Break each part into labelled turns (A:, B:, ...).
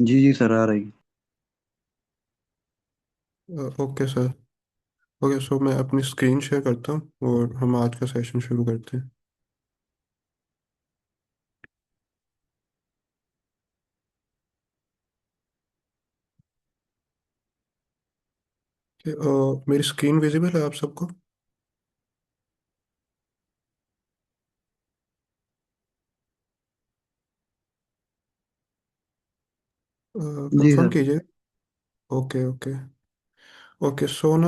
A: जी जी sir, आ रही।
B: Okay sir. Okay, सो मैं अपनी स्क्रीन शेयर करता हूँ और हम आज का सेशन शुरू करते हैं। मेरी स्क्रीन विजिबल है आप सबको?
A: जी
B: कंफर्म
A: सर।
B: कीजिए। Okay okay. ओके, सो ना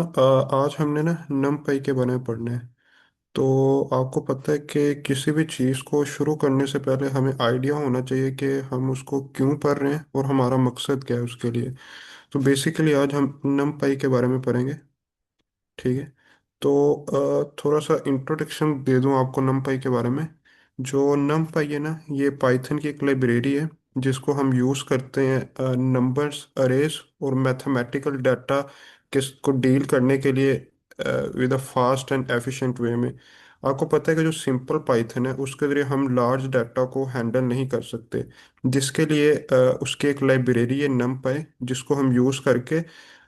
B: आज हमने ना NumPy के बारे में पढ़ना है। तो आपको पता है कि किसी भी चीज़ को शुरू करने से पहले हमें आइडिया होना चाहिए कि हम उसको क्यों पढ़ रहे हैं और हमारा मकसद क्या है उसके लिए। तो बेसिकली आज हम NumPy के बारे में पढ़ेंगे। ठीक है। तो थोड़ा सा इंट्रोडक्शन दे दूं आपको NumPy के बारे में। जो NumPy है ना, ये पाइथन की एक लाइब्रेरी है जिसको हम यूज़ करते हैं नंबर्स, अरेज और मैथमेटिकल डाटा किसको डील करने के लिए with a fast and efficient way में। आपको पता है कि जो सिंपल पाइथन है उसके ज़रिए हम लार्ज डाटा को हैंडल नहीं कर सकते, जिसके लिए उसकी एक लाइब्रेरी है NumPy, जिसको हम यूज़ करके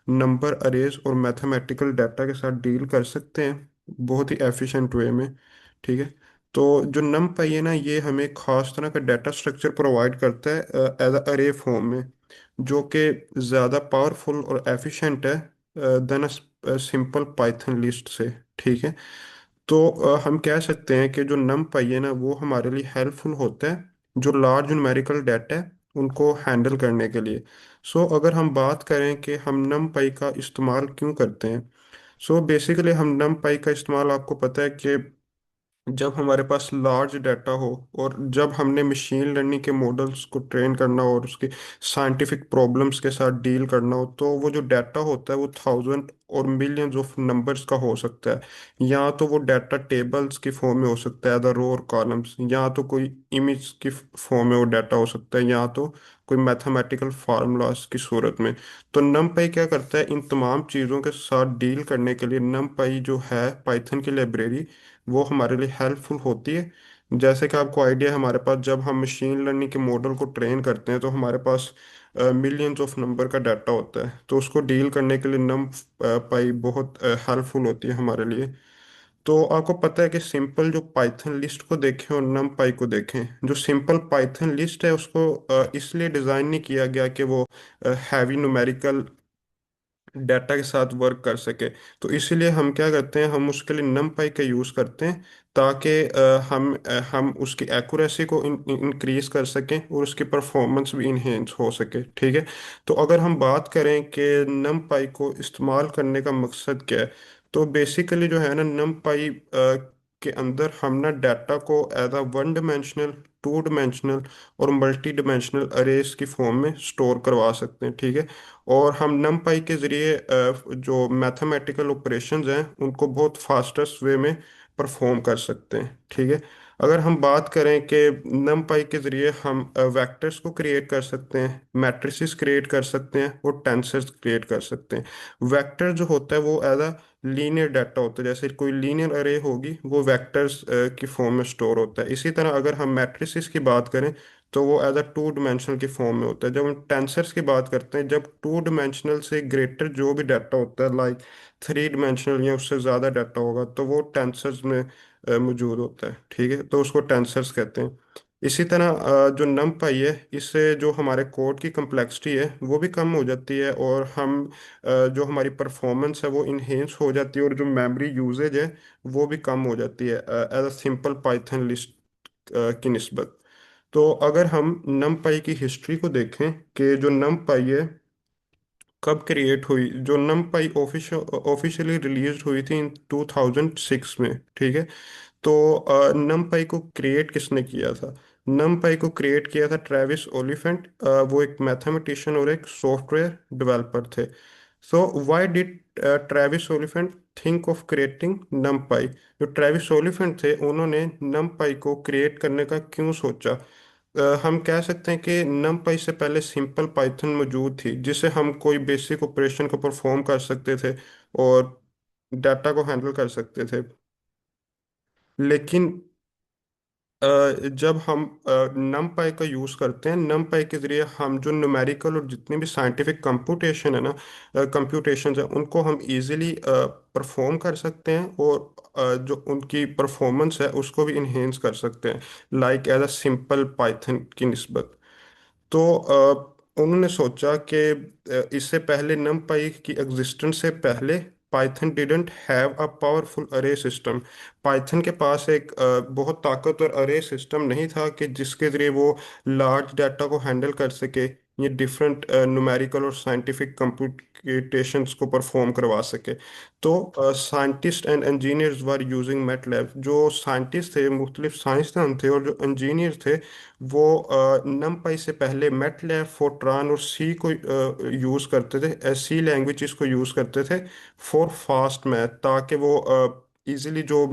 B: नंबर, अरेज और मैथमेटिकल डाटा के साथ डील कर सकते हैं बहुत ही एफिशिएंट वे में। ठीक है। तो जो NumPy है ना, ये हमें खास तरह का डाटा स्ट्रक्चर प्रोवाइड करता है एज अ अरे फॉर्म में, जो कि ज़्यादा पावरफुल और एफिशिएंट है than a simple Python list से। ठीक है। तो हम कह सकते हैं कि जो NumPy है ना, वो हमारे लिए हेल्पफुल होता है जो लार्ज न्यूमेरिकल डाटा है उनको हैंडल करने के लिए। सो अगर हम बात करें कि हम NumPy का इस्तेमाल क्यों करते हैं, सो बेसिकली हम NumPy का इस्तेमाल, आपको पता है कि जब हमारे पास लार्ज डाटा हो और जब हमने मशीन लर्निंग के मॉडल्स को ट्रेन करना हो और उसके साइंटिफिक प्रॉब्लम्स के साथ डील करना हो, तो वो जो डाटा होता है वो थाउजेंड और मिलियंस ऑफ नंबर्स का हो सकता है। या तो वो डाटा टेबल्स की फॉर्म में हो सकता है, द रो और कॉलम्स, या तो कोई इमेज की फॉर्म में वो डाटा हो सकता है, या तो कोई मैथमेटिकल फार्मूलाज की सूरत में। तो NumPy क्या करता है, इन तमाम चीज़ों के साथ डील करने के लिए NumPy जो है पाइथन की लाइब्रेरी, वो हमारे लिए हेल्पफुल होती है। जैसे कि आपको आइडिया है, हमारे पास जब हम मशीन लर्निंग के मॉडल को ट्रेन करते हैं तो हमारे पास मिलियंस ऑफ नंबर का डाटा होता है, तो उसको डील करने के लिए नम पाई बहुत हेल्पफुल होती है हमारे लिए। तो आपको पता है कि सिंपल जो पाइथन लिस्ट को देखें और नम पाई को देखें, जो सिंपल पाइथन लिस्ट है उसको इसलिए डिज़ाइन नहीं किया गया कि वो हैवी न्यूमेरिकल डाटा के साथ वर्क कर सके। तो इसीलिए हम क्या करते हैं, हम उसके लिए NumPy का यूज़ करते हैं ताकि हम उसकी एक्यूरेसी को इंक्रीज कर सकें और उसकी परफॉर्मेंस भी इन्हेंस हो सके। ठीक है। तो अगर हम बात करें कि NumPy को इस्तेमाल करने का मकसद क्या है, तो बेसिकली जो है ना, NumPy के अंदर हम ना डाटा को as a one dimensional, two dimensional और मल्टी डिमेंशनल अरेज की फॉर्म में स्टोर करवा सकते हैं। ठीक है। और हम NumPy के ज़रिए जो मैथमेटिकल ऑपरेशंस हैं उनको बहुत फास्टेस्ट वे में परफॉर्म कर सकते हैं। ठीक है। अगर हम बात करें कि NumPy के ज़रिए हम वेक्टर्स को क्रिएट कर सकते हैं, मैट्रिसेस क्रिएट कर सकते हैं और टेंसर्स क्रिएट कर सकते हैं। वेक्टर जो होता है वो एज अ लीनियर डाटा होता है, जैसे कोई लीनियर अरे होगी वो वेक्टर्स की फॉर्म में स्टोर होता है। इसी तरह अगर हम मैट्रिसेस की बात करें तो वो एज अ टू डिमेंशनल की फॉर्म में होता है। जब हम टेंसर्स की बात करते हैं, जब टू डिमेंशनल से ग्रेटर जो भी डाटा होता है, लाइक थ्री डिमेंशनल या उससे ज़्यादा डाटा होगा, तो वो टेंसर्स में मौजूद होता है। ठीक है। तो उसको टेंसर्स कहते हैं। इसी तरह जो NumPy है, इससे जो हमारे कोड की कम्प्लेक्सिटी है वो भी कम हो जाती है और हम जो हमारी परफॉर्मेंस है वो इन्हेंस हो जाती है और जो मेमोरी यूजेज है वो भी कम हो जाती है as a simple Python list की निस्बत। तो अगर हम NumPy की हिस्ट्री को देखें कि जो NumPy है कब क्रिएट हुई, जो NumPy ऑफिशियली रिलीज हुई थी इन 2006 में। ठीक है। तो NumPy को क्रिएट किसने किया था? NumPy को क्रिएट किया था ट्रेविस ओलिफेंट। वो एक मैथमेटिशियन और एक सॉफ्टवेयर डेवलपर थे। So why did Travis Oliphant think of creating NumPy? जो ट्रेविस ओलिफेंट थे, उन्होंने NumPy को क्रिएट करने का क्यों सोचा? हम कह सकते हैं कि NumPy से पहले सिंपल पाइथन मौजूद थी, जिसे हम कोई बेसिक ऑपरेशन को परफॉर्म कर सकते थे और डाटा को हैंडल कर सकते थे। लेकिन जब हम numpy का यूज़ करते हैं, numpy के ज़रिए हम जो न्यूमेरिकल और जितनी भी साइंटिफिक कंप्यूटेशन है ना, कंप्यूटेशंस है, उनको हम इजीली परफॉर्म कर सकते हैं, और जो उनकी परफॉर्मेंस है उसको भी इन्हेंस कर सकते हैं, like as a simple Python की निस्बत। तो उन्होंने सोचा कि इससे पहले numpy की एग्जिस्टेंस से पहले Python didn't have a powerful अरे सिस्टम। पाइथन के पास एक बहुत ताकतवर अरे सिस्टम नहीं था कि जिसके ज़रिए वो लार्ज डाटा को हैंडल कर सके, ये डिफरेंट न्यूमेरिकल और साइंटिफिक कंप्यूटेशंस को परफॉर्म करवा सके। तो scientist and engineers were using MATLAB. जो साइंटिस्ट थे, मुख्तलिफ साइंसदान थे, और जो इंजीनियर थे, वो numpy से पहले मैटलैब, फोरट्रान और सी को यूज़ करते थे, सी लैंग्वेजेस को यूज़ करते थे फॉर फास्ट मैथ, ताकि वो इजीली जो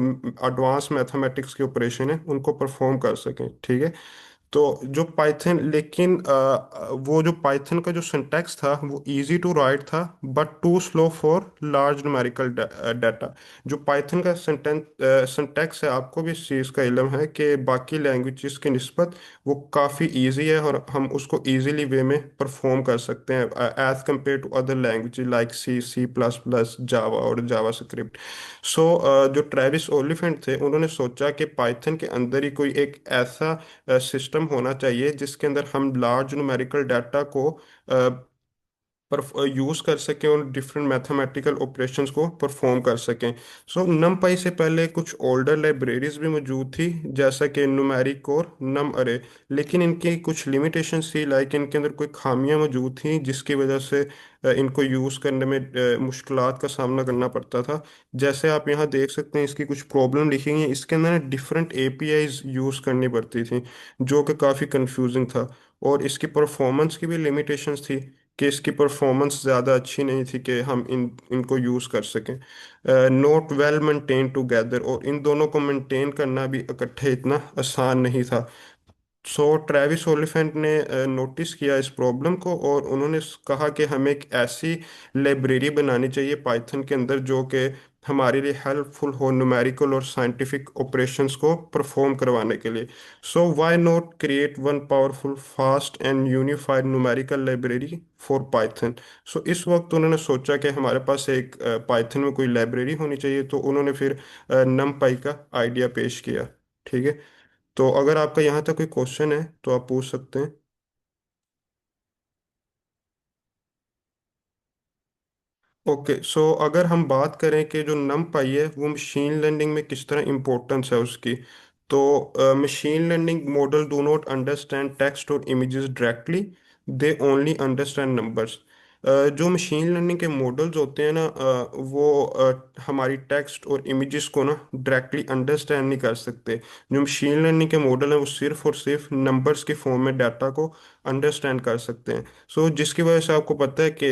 B: एडवांस मैथमेटिक्स के ऑपरेशन है उनको परफॉर्म कर सकें। ठीक है। तो जो पाइथन, लेकिन वो जो पाइथन का जो सिंटैक्स था वो इजी टू राइट था, but too slow for large numerical data. जो पाइथन का सिंटैक्स है, आपको भी इस चीज़ का इल्म है कि बाकी लैंग्वेजेस की निस्बत वो काफ़ी इजी है, और हम उसको इजीली वे में परफॉर्म कर सकते हैं as compare to other language like C, C plus plus, Java और जावा स्क्रिप्ट। सो जो ट्रेविस ओलिफेंट थे, उन्होंने सोचा कि पाइथन के अंदर ही कोई एक ऐसा सिस्टम होना चाहिए जिसके अंदर हम लार्ज न्यूमेरिकल डाटा को पर यूज कर सकें और डिफरेंट मैथमेटिकल ऑपरेशंस को परफॉर्म कर सकें। सो numpy से पहले कुछ ओल्डर लाइब्रेरीज भी मौजूद थी, जैसा कि न्यूमेरिक और नम अरे, लेकिन इनकी कुछ लिमिटेशंस थी, लाइक इनके अंदर कोई खामियां मौजूद थी जिसकी वजह से इनको यूज़ करने में मुश्किलात का सामना करना पड़ता था। जैसे आप यहाँ देख सकते हैं, इसकी कुछ प्रॉब्लम लिखी हुई है, इसके अंदर डिफरेंट एपीआईज यूज़ करनी पड़ती थी, जो कि काफ़ी कंफ्यूजिंग था। और इसकी परफॉर्मेंस की भी लिमिटेशंस थी, कि इसकी परफॉर्मेंस ज़्यादा अच्छी नहीं थी कि हम इनको यूज़ कर सकें। नोट वेल मेंटेन टुगेदर, और इन दोनों को मेंटेन करना भी इकट्ठे इतना आसान नहीं था। सो ट्रेविस ओलिफेंट ने नोटिस किया इस प्रॉब्लम को, और उन्होंने कहा कि हमें एक ऐसी लाइब्रेरी बनानी चाहिए पाइथन के अंदर जो कि हमारे लिए हेल्पफुल हो न्यूमेरिकल और साइंटिफिक ऑपरेशंस को परफॉर्म करवाने के लिए। So why not create one powerful fast and unified numerical library for Python. सो इस वक्त उन्होंने सोचा कि हमारे पास एक पाइथन में कोई लाइब्रेरी होनी चाहिए, तो उन्होंने फिर नमपाई का आइडिया पेश किया। ठीक है। तो अगर आपका यहाँ तक कोई क्वेश्चन है तो आप पूछ सकते हैं। ओके, सो अगर हम बात करें कि जो नम पाई है वो मशीन लर्निंग में किस तरह इम्पोर्टेंस है उसकी, तो machine learning model do not understand text और images directly, they only understand numbers. जो मशीन लर्निंग के मॉडल्स होते हैं ना, वो हमारी टेक्स्ट और इमेजेस को ना डायरेक्टली अंडरस्टैंड नहीं कर सकते। जो मशीन लर्निंग के मॉडल हैं वो सिर्फ और सिर्फ नंबर्स के फॉर्म में डाटा को अंडरस्टैंड कर सकते हैं। सो जिसकी वजह से आपको पता है कि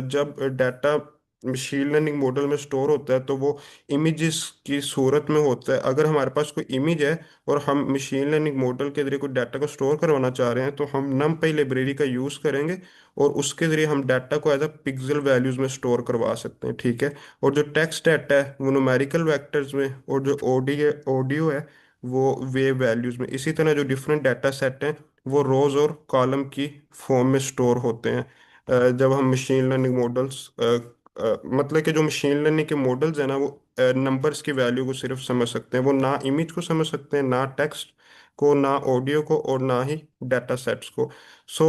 B: जब डाटा मशीन लर्निंग मॉडल में स्टोर होता है तो वो इमेजेस की सूरत में होता है। अगर हमारे पास कोई इमेज है और हम मशीन लर्निंग मॉडल के जरिए कोई डाटा को स्टोर करवाना चाह रहे हैं, तो हम numpy लाइब्रेरी का यूज़ करेंगे, और उसके जरिए हम डाटा को एज अ पिक्सल वैल्यूज में स्टोर करवा सकते हैं। ठीक है। और जो टेक्स्ट डाटा है वो न्यूमेरिकल वेक्टर्स में, और जो ऑडियो ऑडियो है वो वेव वैल्यूज में। इसी तरह जो डिफरेंट डाटा सेट हैं वो रोज और कॉलम की फॉर्म में स्टोर होते हैं। जब हम मशीन लर्निंग मॉडल्स मतलब कि जो मशीन लर्निंग के मॉडल्स हैं ना, वो नंबर्स की वैल्यू को सिर्फ समझ सकते हैं, वो ना इमेज को समझ सकते हैं, ना टेक्स्ट को, ना ऑडियो को, और ना ही डाटा सेट्स को। सो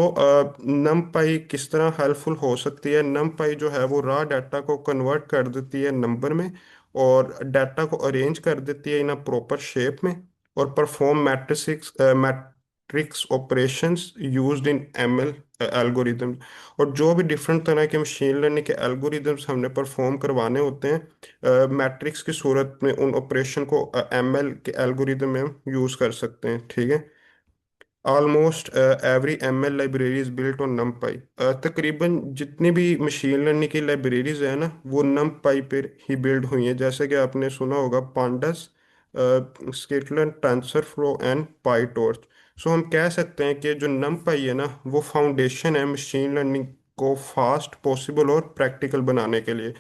B: नमपाई किस तरह हेल्पफुल हो सकती है? नमपाई जो है वो रॉ डाटा को कन्वर्ट कर देती है नंबर में, और डाटा को अरेंज कर देती है इन अ प्रॉपर शेप में, और perform matrix operations used in ML algorithm. और जो भी डिफरेंट तरह के मशीन लर्निंग के एल्गोरिदम्स हमने परफॉर्म करवाने होते हैं मैट्रिक्स की सूरत में, उन ऑपरेशन को एमएल के एल्गोरिदम में हम यूज़ कर सकते हैं। ठीक है। Almost every ML library is built on नमपाई। तकरीबन जितनी भी मशीन लर्निंग की लाइब्रेरीज है ना, वो नमपाई पर ही बिल्ड हुई हैं। जैसे कि आपने सुना होगा पांडास, स्किटलन, टेंसरफ्लो एंड पाईटॉर्च। सो हम कह सकते हैं कि जो नमपाई है ना, वो फाउंडेशन है मशीन लर्निंग को फास्ट, पॉसिबल और प्रैक्टिकल बनाने के लिए।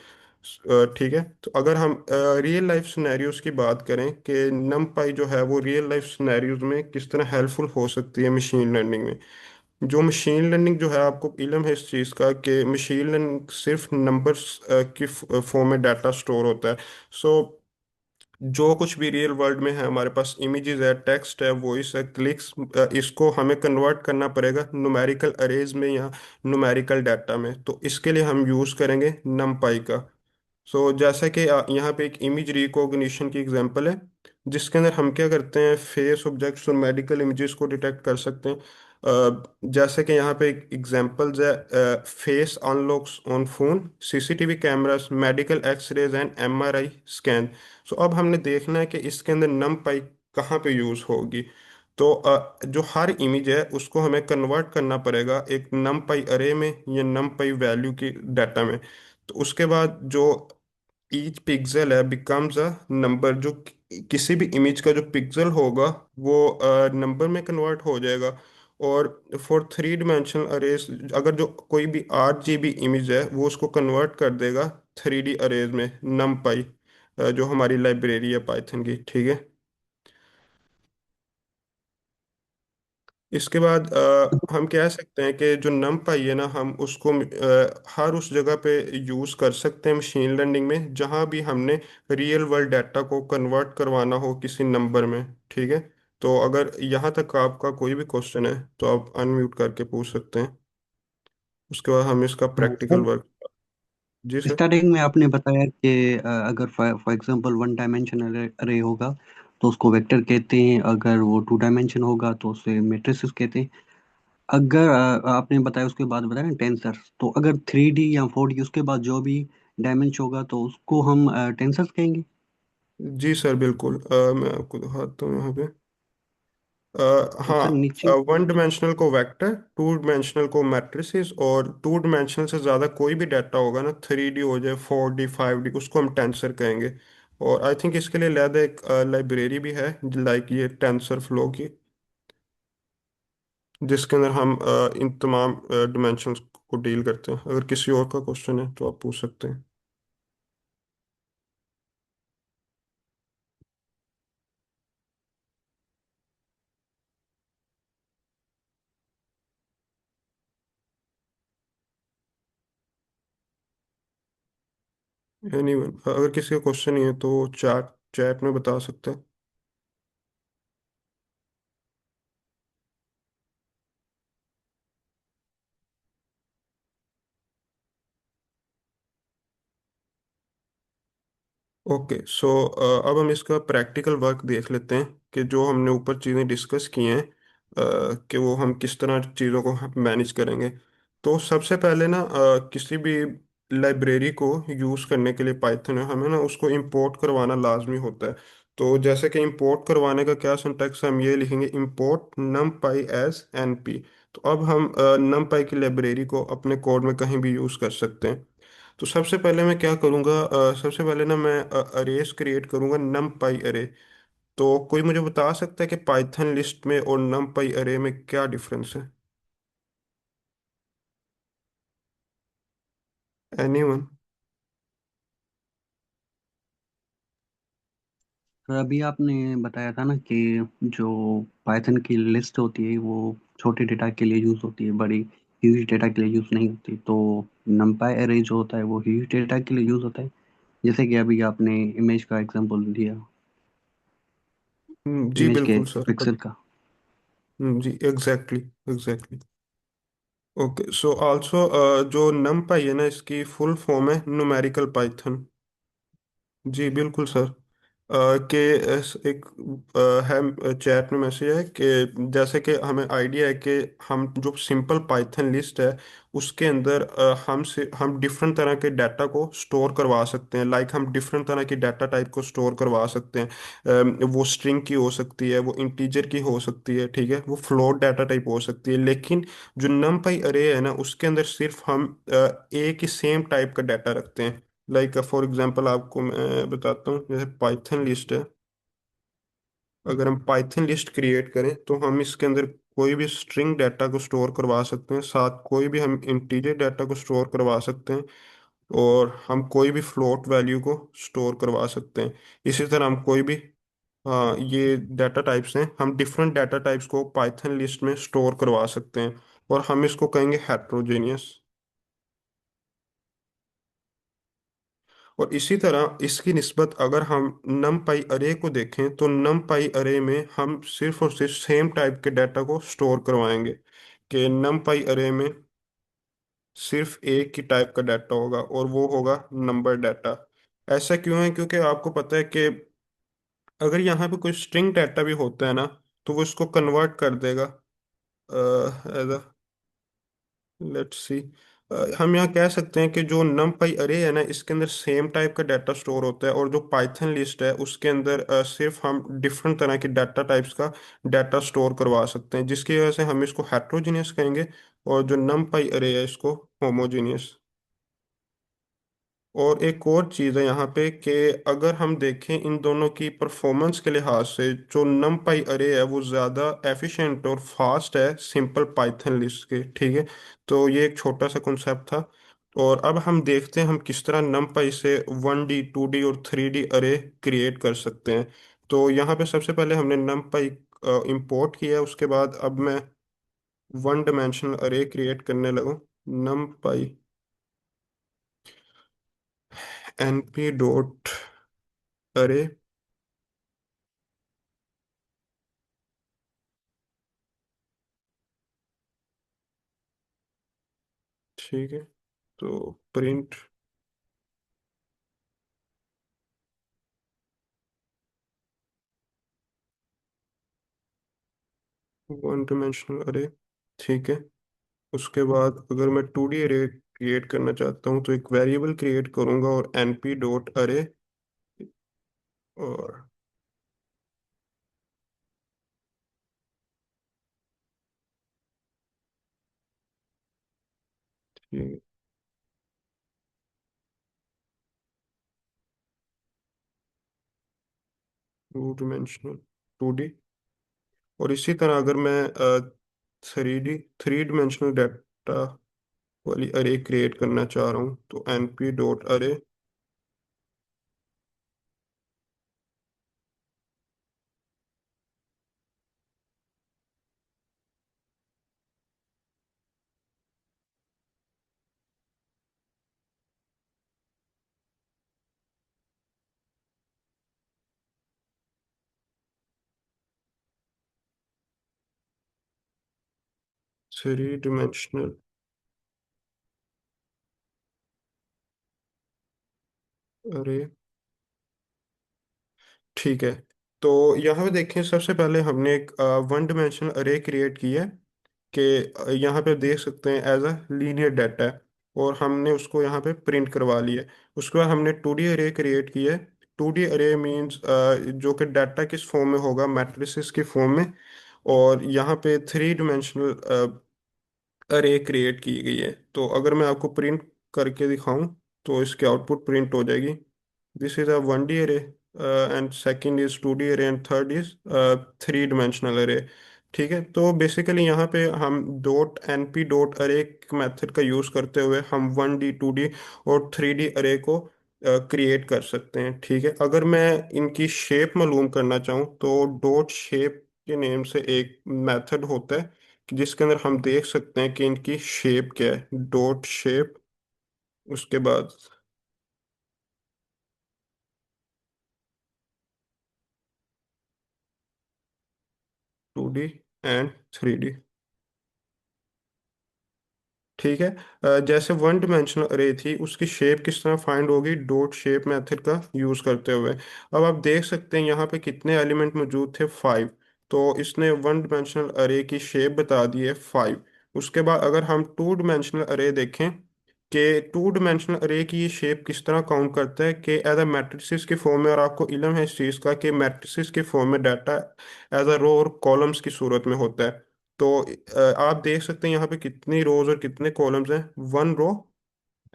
B: ठीक है, तो अगर हम रियल लाइफ सिनेरियोज की बात करें कि नमपाई जो है वो रियल लाइफ सिनेरियोज में किस तरह हेल्पफुल हो सकती है मशीन लर्निंग में। जो मशीन लर्निंग जो है, आपको इल्म है इस चीज़ का कि मशीन लर्निंग सिर्फ नंबर्स की फॉर्म में डाटा स्टोर होता है। सो जो कुछ भी रियल वर्ल्ड में है, हमारे पास इमेजेस है, टेक्स्ट है, वॉइस है, क्लिक्स, इसको हमें कन्वर्ट करना पड़ेगा न्यूमेरिकल अरेज में या न्यूमेरिकल डाटा में। तो इसके लिए हम यूज़ करेंगे नमपाई का। जैसा कि यहाँ पे एक इमेज रिकॉग्निशन की एग्जांपल है, जिसके अंदर हम क्या करते हैं, फेस ऑब्जेक्ट्स और मेडिकल इमेजेस को डिटेक्ट कर सकते हैं। जैसे कि यहाँ पे एक एग्जांपल्स है, face unlocks on phone, CCTV cameras, medical x-rays and MRI scan. अब हमने देखना है कि इसके अंदर नम पाई कहाँ पे यूज़ होगी। जो हर इमेज है उसको हमें कन्वर्ट करना पड़ेगा एक नम पाई अरे में या नम पाई वैल्यू की डाटा में। तो उसके बाद जो ईच पिक्सल है बिकम्स अ नंबर, जो किसी भी इमेज का जो पिक्सल होगा वो नंबर में कन्वर्ट हो जाएगा। और फॉर थ्री डिमेंशनल अरेज, अगर जो कोई भी 8 GB इमेज है वो उसको कन्वर्ट कर देगा 3D अरेज में नम पाई, जो हमारी लाइब्रेरी है पाइथन की, ठीक है। इसके बाद हम कह सकते हैं कि जो नम पाई है ना, हम उसको हर उस जगह पे यूज़ कर सकते हैं मशीन लर्निंग में जहाँ भी हमने रियल वर्ल्ड डाटा को कन्वर्ट करवाना हो किसी नंबर में, ठीक है। तो अगर यहाँ तक आपका कोई भी क्वेश्चन है तो आप अनम्यूट करके पूछ सकते हैं। उसके बाद हम इसका प्रैक्टिकल
A: सर,
B: वर्क। जी सर।
A: स्टार्टिंग में आपने बताया कि अगर फॉर एग्जांपल वन डायमेंशनल अरे होगा तो उसको वेक्टर कहते हैं, अगर वो टू डायमेंशन होगा तो उसे मैट्रिसेस कहते हैं। अगर आपने बताया उसके बाद बताया ना टेंसर, तो अगर 3D या 4D उसके बाद जो भी डायमेंशन होगा तो उसको हम टेंसर्स कहेंगे।
B: जी सर बिल्कुल, मैं आपको दिखाता हूँ यहाँ पे।
A: तो
B: हाँ,
A: सर नीचे।
B: वन डिमेंशनल को वेक्टर, टू डिमेंशनल को मैट्रिसेस, और टू डिमेंशनल से ज़्यादा कोई भी डाटा होगा ना, 3D हो जाए, 4D 5D, उसको हम टेंसर कहेंगे। और आई थिंक इसके लिए अलग एक लाइब्रेरी भी है, लाइक ये टेंसर फ्लो की, जिसके अंदर हम इन तमाम डिमेंशंस को डील करते हैं। अगर किसी और का क्वेश्चन है तो आप पूछ सकते हैं। एनीवन, अगर किसी का क्वेश्चन नहीं है तो चैट चैट में बता सकते हैं। ओके, अब हम इसका प्रैक्टिकल वर्क देख लेते हैं कि जो हमने ऊपर चीज़ें डिस्कस की हैं, कि वो हम किस तरह चीज़ों को मैनेज करेंगे। तो सबसे पहले ना, किसी भी लाइब्रेरी को यूज़ करने के लिए पाइथन में हमें ना उसको इंपोर्ट करवाना लाजमी होता है। तो जैसे कि इंपोर्ट करवाने का क्या सिंटैक्स है, हम ये लिखेंगे इंपोर्ट numpy एज np। तो अब हम numpy की लाइब्रेरी को अपने कोड में कहीं भी यूज़ कर सकते हैं। तो सबसे पहले मैं क्या करूँगा, सबसे पहले ना मैं अरेज क्रिएट करूँगा नम पाई अरे। तो कोई मुझे बता सकता है कि पाइथन लिस्ट में और नम पाई अरे में क्या डिफरेंस है? एनीवन?
A: तो अभी आपने बताया था ना कि जो पाइथन की लिस्ट होती है वो छोटे डेटा के लिए यूज़ होती है, बड़ी ह्यूज डेटा के लिए यूज़ नहीं होती। तो numpy array जो होता है वो ह्यूज डेटा के लिए यूज़ होता है, जैसे कि अभी आपने इमेज का एग्जांपल दिया,
B: जी
A: इमेज के
B: बिल्कुल सर।
A: पिक्सल का।
B: जी exactly, exactly. Okay, so also जो नम पाई है ना, इसकी फुल फॉर्म है न्यूमेरिकल पाइथन। जी बिल्कुल सर। के एक है चैट में मैसेज है कि जैसे कि हमें आइडिया है कि हम जो सिंपल पाइथन लिस्ट है उसके अंदर हम डिफरेंट तरह के डाटा को स्टोर करवा सकते हैं। लाइक हम डिफरेंट तरह की डाटा टाइप को स्टोर करवा सकते हैं। वो स्ट्रिंग की हो सकती है, वो इंटीजर की हो सकती है, ठीक है, वो फ्लोट डाटा टाइप हो सकती है। लेकिन जो नमपाई अरे है ना, उसके अंदर सिर्फ हम एक ही सेम टाइप का डाटा रखते हैं। लाइक फॉर एग्जांपल आपको मैं बताता हूँ, जैसे पाइथन लिस्ट है। अगर हम पाइथन लिस्ट क्रिएट करें तो हम इसके अंदर कोई भी स्ट्रिंग डाटा को स्टोर करवा सकते हैं, साथ कोई भी हम इंटीजर डाटा को स्टोर करवा सकते हैं। और हम कोई भी फ्लोट वैल्यू को स्टोर करवा सकते हैं। इसी तरह हम कोई भी, हाँ, ये डाटा टाइप्स हैं, हम डिफरेंट डाटा टाइप्स को पाइथन लिस्ट में स्टोर करवा सकते हैं, और हम इसको कहेंगे हेट्रोजेनियस। और इसी तरह इसकी निस्बत अगर हम नमपाई अरे को देखें, तो नमपाई अरे में हम सिर्फ और सिर्फ सेम टाइप के डाटा को स्टोर करवाएंगे, कि नमपाई अरे में सिर्फ एक ही टाइप का डाटा होगा, और वो होगा नंबर डाटा। ऐसा क्यों है? क्योंकि आपको पता है कि अगर यहाँ पे कोई स्ट्रिंग डाटा भी होता है ना, तो वो इसको कन्वर्ट कर देगा एज, लेट्स सी, हम यहाँ कह सकते हैं कि जो numpy अरे है ना, इसके अंदर सेम टाइप का डाटा स्टोर होता है, और जो पाइथन लिस्ट है उसके अंदर सिर्फ हम डिफरेंट तरह के डाटा टाइप्स का डाटा स्टोर करवा सकते हैं, जिसकी वजह से हम इसको हेट्रोजीनियस कहेंगे, और जो numpy अरे है इसको होमोजीनियस। और एक और चीज़ है यहाँ पे कि अगर हम देखें इन दोनों की परफॉर्मेंस के लिहाज से, जो numpy अरे है वो ज़्यादा एफिशिएंट और फास्ट है सिंपल पाइथन लिस्ट के, ठीक है। तो ये एक छोटा सा कॉन्सेप्ट था। और अब हम देखते हैं हम किस तरह numpy से 1D 2D और 3D अरे क्रिएट कर सकते हैं। तो यहाँ पे सबसे पहले हमने numpy इंपोर्ट किया है, उसके बाद अब मैं वन डायमेंशनल अरे क्रिएट करने लगूँ। numpy np डॉट अरे, ठीक है। तो प्रिंट वन डायमेंशनल अरे, ठीक है। उसके बाद अगर मैं 2D अरे क्रिएट करना चाहता हूँ, तो एक वेरिएबल क्रिएट करूंगा, और np डॉट अरे, और टू डायमेंशनल 2D। और इसी तरह अगर मैं 3 डायमेंशनल डाटा वाली अरे क्रिएट करना चाह रहा हूँ, तो np डॉट अरे, 3 डायमेंशनल अरे, ठीक है। तो यहाँ पे देखें, सबसे पहले हमने एक वन डायमेंशनल अरे क्रिएट किया है, कि यहाँ पे देख सकते हैं एज अ लीनियर डाटा है, और हमने उसको यहाँ पे प्रिंट करवा लिया है। उसके बाद हमने 2D अरे क्रिएट किया है। 2D अरे मीन्स जो कि डाटा किस फॉर्म में होगा, मैट्रिसेस की फॉर्म में। और यहाँ पे 3 डायमेंशनल अरे क्रिएट की गई है। तो अगर मैं आपको प्रिंट करके दिखाऊं, तो इसकी आउटपुट प्रिंट हो जाएगी। दिस इज अ 1D अरे, एंड सेकंड इज 2D अरे, एंड थर्ड इज 3 डायमेंशनल अरे। ठीक है। तो बेसिकली यहाँ पे हम डॉट np डॉट अरे मेथड का यूज़ करते हुए हम 1D 2D और 3D अरे को क्रिएट कर सकते हैं। ठीक है। अगर मैं इनकी शेप मालूम करना चाहूँ, तो डॉट शेप के नेम से एक मेथड होता है, कि जिसके अंदर हम देख सकते हैं कि इनकी शेप क्या है, डॉट शेप। उसके बाद 2D एंड 3D। ठीक है। जैसे वन डायमेंशनल अरे थी, उसकी शेप किस तरह फाइंड होगी, डॉट शेप मेथड का यूज करते हुए। अब आप देख सकते हैं यहाँ पे कितने एलिमेंट मौजूद थे, 5। तो इसने वन डायमेंशनल अरे की शेप बता दी है 5। उसके बाद अगर हम 2 डायमेंशनल अरे देखें, कि 2 डायमेंशनल अरे की ये शेप किस तरह काउंट करता है, कि एज अ मैट्रिसेस के फॉर्म में, और आपको इल्म है इस चीज़ का कि मैट्रिसेस के फॉर्म में डाटा एज अ रो और कॉलम्स की सूरत में होता है। तो आप देख सकते हैं यहाँ पे कितनी रोज और कितने कॉलम्स हैं, 1 row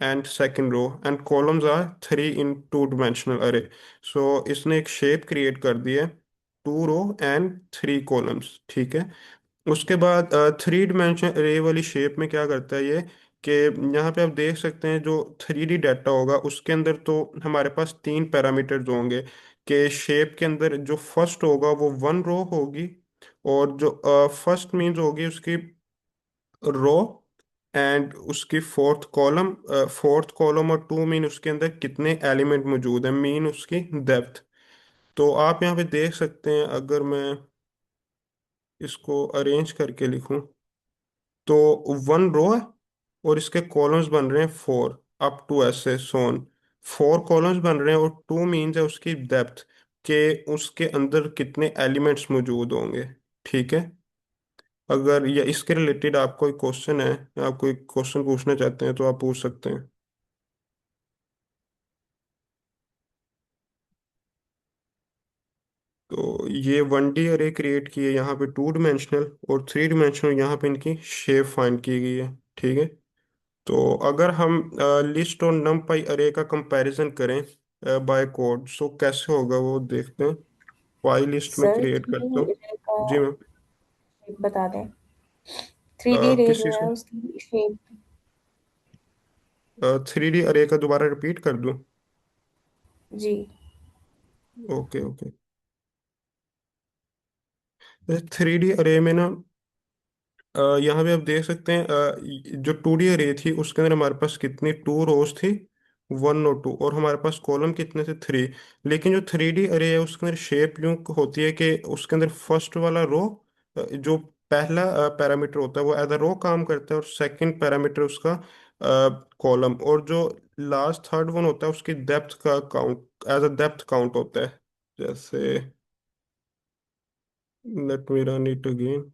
B: and second row, and columns are 3 in 2 dimensional array. So इसने एक शेप क्रिएट कर दी है, 2 रो एंड 3 कॉलम्स। ठीक है। उसके बाद 3 डायमेंशनल अरे वाली शेप में क्या करता है ये, कि यहाँ पे आप देख सकते हैं जो 3D डाटा होगा उसके अंदर तो हमारे पास तीन पैरामीटर्स होंगे, कि शेप के अंदर जो फर्स्ट होगा वो वन रो होगी, और जो फर्स्ट मीन्स होगी उसकी रो, एंड उसकी फोर्थ कॉलम और टू मीन उसके अंदर कितने एलिमेंट मौजूद हैं, मीन उसकी डेप्थ। तो आप यहाँ पे देख सकते हैं, अगर मैं इसको अरेंज करके लिखूं तो वन रो है और इसके कॉलम्स बन रहे हैं फोर, अप टू ऐसे सोन, फोर कॉलम्स बन रहे हैं, और टू मीन्स है उसकी डेप्थ, के उसके अंदर कितने एलिमेंट्स मौजूद होंगे। ठीक है, अगर या इसके रिलेटेड आप कोई क्वेश्चन है या आप कोई क्वेश्चन पूछना चाहते हैं तो आप पूछ सकते हैं। तो ये 1D अरे क्रिएट किए यहाँ पे, टू डिमेंशनल और थ्री डिमेंशनल यहाँ पे इनकी शेप फाइंड की गई है। ठीक है, तो अगर हम लिस्ट और नमपाई अरे का कंपैरिजन करें बाय कोड, सो कैसे होगा वो देखते हैं। पाई लिस्ट में
C: सर
B: क्रिएट
C: थ्री
B: करता
C: डी
B: हूँ।
C: रे का
B: जी मैम।
C: शेप बता दें। थ्री डी रे
B: किस
C: जो
B: चीज़
C: है उसकी शेप।
B: का 3D अरे का दोबारा रिपीट कर दूँ?
C: जी।
B: Okay okay. 3D अरे में ना यहाँ पे आप देख सकते हैं जो 2D अरे थी उसके अंदर हमारे पास कितनी टू रोज थी, वन और टू, और हमारे पास कॉलम कितने थे, थ्री। लेकिन जो 3D अरे है उसके अंदर शेप यूं होती है कि उसके अंदर फर्स्ट वाला रो, जो पहला पैरामीटर होता है वो एज अ रो काम करता है, और सेकंड पैरामीटर उसका कॉलम, और जो लास्ट थर्ड वन होता है उसकी डेप्थ का count, as a depth count होता है। जैसे let me run it again.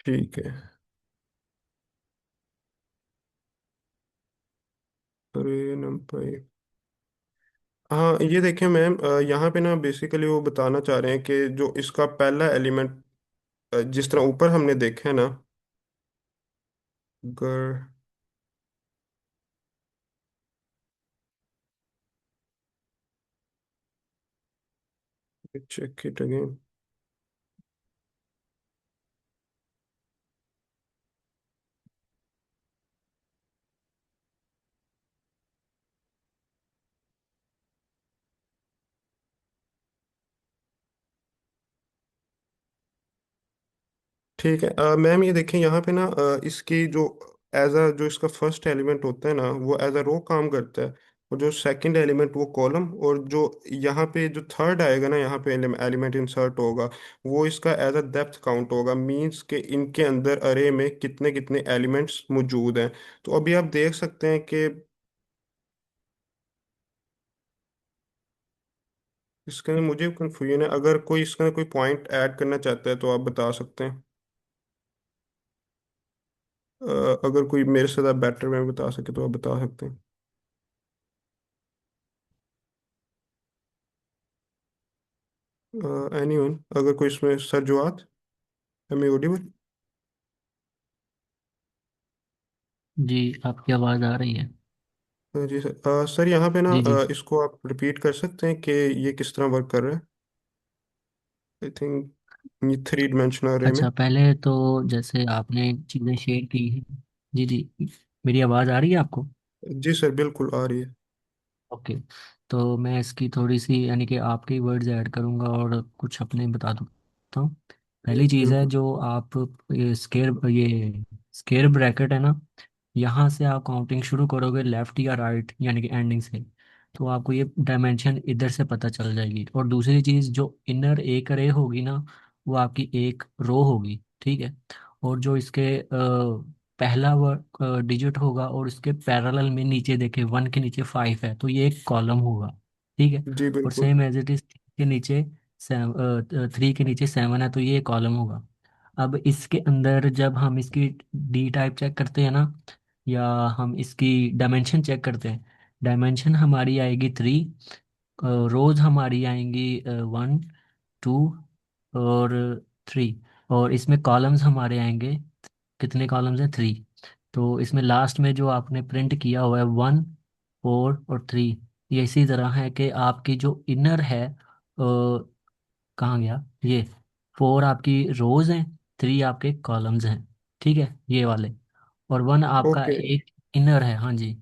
B: ठीक है, अरे नंपाई, हाँ ये देखिए मैम, यहाँ पे ना बेसिकली वो बताना चाह रहे हैं कि जो इसका पहला एलिमेंट, जिस तरह ऊपर हमने देखा है ना, अगर चेक इट अगेन। ठीक है, मैम ये देखें यहाँ पे ना, इसकी जो एज अ जो इसका फर्स्ट एलिमेंट होता है ना वो एज अ रो काम करता है, और जो सेकंड एलिमेंट वो कॉलम, और जो यहाँ पे जो थर्ड आएगा ना, यहाँ पे एलिमेंट इंसर्ट होगा, वो इसका एज अ डेप्थ काउंट होगा, मींस के इनके अंदर अरे में कितने कितने एलिमेंट्स मौजूद हैं। तो अभी आप देख सकते हैं कि इसके अंदर मुझे कंफ्यूजन है, अगर कोई इसके अंदर कोई पॉइंट ऐड करना चाहता है तो आप बता सकते हैं। अगर कोई मेरे से ज़्यादा बेटर में बता सके तो आप बता सकते हैं। एनीवन, अगर कोई इसमें सरजुआत, एम ऑडिबल?
D: जी, आपकी आवाज़ आ रही है।
B: जी सर, सर यहाँ पे ना
D: जी जी।
B: इसको आप रिपीट कर सकते हैं कि ये किस तरह वर्क कर रहा है, आई थिंक ये थ्री डिमेंशनल अरे में।
D: अच्छा, पहले तो जैसे आपने चीज़ें शेयर की हैं। जी जी। मेरी आवाज़ आ रही है आपको?
B: जी सर बिल्कुल आ रही है।
D: ओके। तो मैं इसकी थोड़ी सी यानी कि आपके वर्ड्स ऐड करूंगा और कुछ अपने बता दूंगा हूँ। पहली चीज़ है
B: बिल्कुल।
D: जो आप ये स्केयर ब्रैकेट है ना, यहाँ से आप काउंटिंग शुरू करोगे लेफ्ट या राइट यानी कि एंडिंग से, तो आपको ये डायमेंशन इधर से पता चल जाएगी। और दूसरी चीज़ जो इनर एक रे होगी ना, वो आपकी एक रो होगी, ठीक है। और जो इसके पहला डिजिट होगा और इसके पैरेलल में नीचे देखे 1 के नीचे 5 है, तो ये एक कॉलम होगा, ठीक है।
B: जी
D: और
B: बिल्कुल।
D: सेम एज इट इज के नीचे 3 के नीचे 7 है, तो ये एक कॉलम होगा। अब इसके अंदर जब हम इसकी डी टाइप चेक करते हैं ना, या हम इसकी डायमेंशन चेक करते हैं। डायमेंशन हमारी आएगी 3, रोज हमारी आएंगी 1, 2 और 3, और इसमें कॉलम्स हमारे आएंगे, कितने कॉलम्स हैं, 3। तो इसमें लास्ट में जो आपने प्रिंट किया हुआ है 1, 4 और 3, ये इसी तरह है कि आपकी जो इनर है, कहाँ गया ये, 4 आपकी रोज हैं, 3 आपके कॉलम्स हैं, ठीक है, ये वाले, और 1 आपका
B: ओके।
D: एक इनर है, हाँ जी।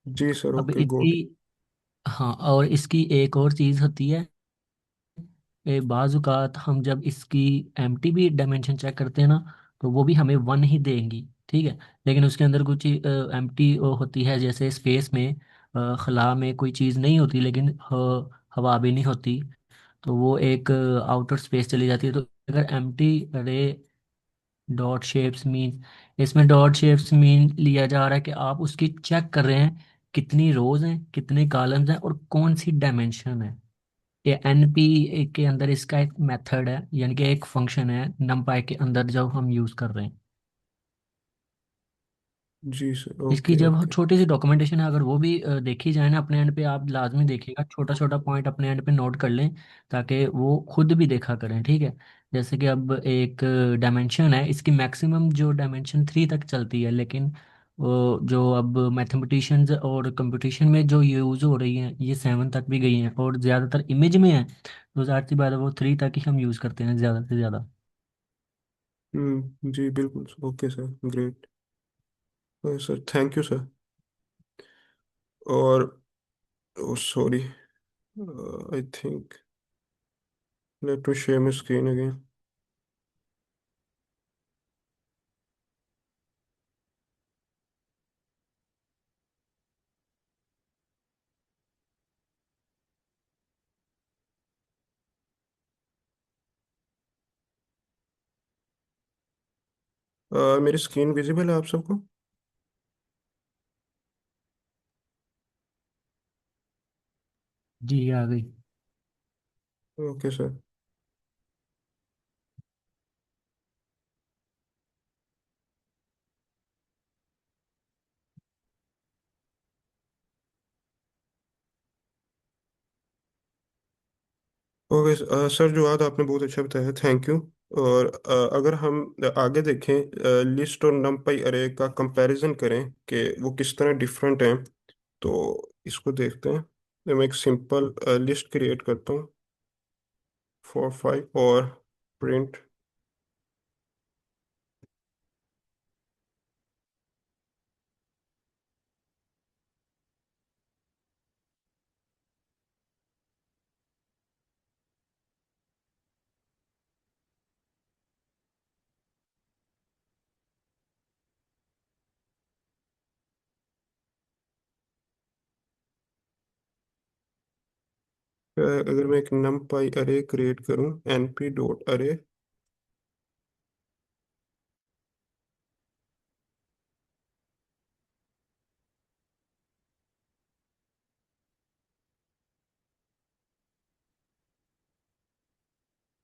B: जी सर,
D: अब
B: ओके
D: इसकी,
B: गुड।
D: हाँ, और इसकी एक और चीज़ होती है, बाजुकात हम जब इसकी एम्प्टी भी डायमेंशन चेक करते हैं ना, तो वो भी हमें 1 ही देंगी, ठीक है। लेकिन उसके अंदर कुछ एम्प्टी होती है, जैसे स्पेस में, खला में कोई चीज़ नहीं होती, लेकिन हवा भी नहीं होती, तो वो एक आउटर स्पेस चली जाती है। तो अगर एम्प्टी रे डॉट शेप्स मीन, इसमें डॉट शेप्स मीन लिया जा रहा है कि आप उसकी चेक कर रहे हैं कितनी रोज हैं, कितने कॉलम्स हैं, और कौन सी डायमेंशन है। ये एनपी के अंदर इसका एक मेथड है, यानी कि एक फंक्शन है नमपाई के अंदर जो हम यूज कर रहे हैं।
B: जी सर,
D: इसकी
B: ओके
D: जब
B: ओके।
D: छोटी सी डॉक्यूमेंटेशन है, अगर वो भी देखी जाए ना अपने एंड पे, आप लाजमी देखिएगा, छोटा छोटा पॉइंट अपने एंड पे नोट कर लें, ताकि वो खुद भी देखा करें, ठीक है। जैसे कि अब एक डायमेंशन है, इसकी मैक्सिमम जो डायमेंशन 3 तक चलती है, लेकिन वो जो अब मैथमेटिशियंस और कंप्यूटेशन में जो यूज़ हो रही हैं, ये 7 तक भी गई हैं, और ज़्यादातर इमेज में है, तो ज़ाहिर सी बात है वो 3 तक ही हम यूज़ करते हैं ज़्यादा से ज़्यादा।
B: जी बिल्कुल, okay sir, great. Sir thank you sir. और sorry, I think let me share my screen again. मेरी स्क्रीन विजिबल है आप सबको?
D: जी, आ गई।
B: Okay sir. ओके सर, जो आज आपने बहुत अच्छा बताया, थैंक यू। और अगर हम आगे देखें, लिस्ट और नमपाई अरे का कंपैरिजन करें कि वो किस तरह डिफरेंट हैं, तो इसको देखते हैं। तो मैं एक सिंपल लिस्ट क्रिएट करता हूँ, 4 5 और प्रिंट। अगर मैं एक नमपाई अरे क्रिएट करूँ, np डॉट अरे।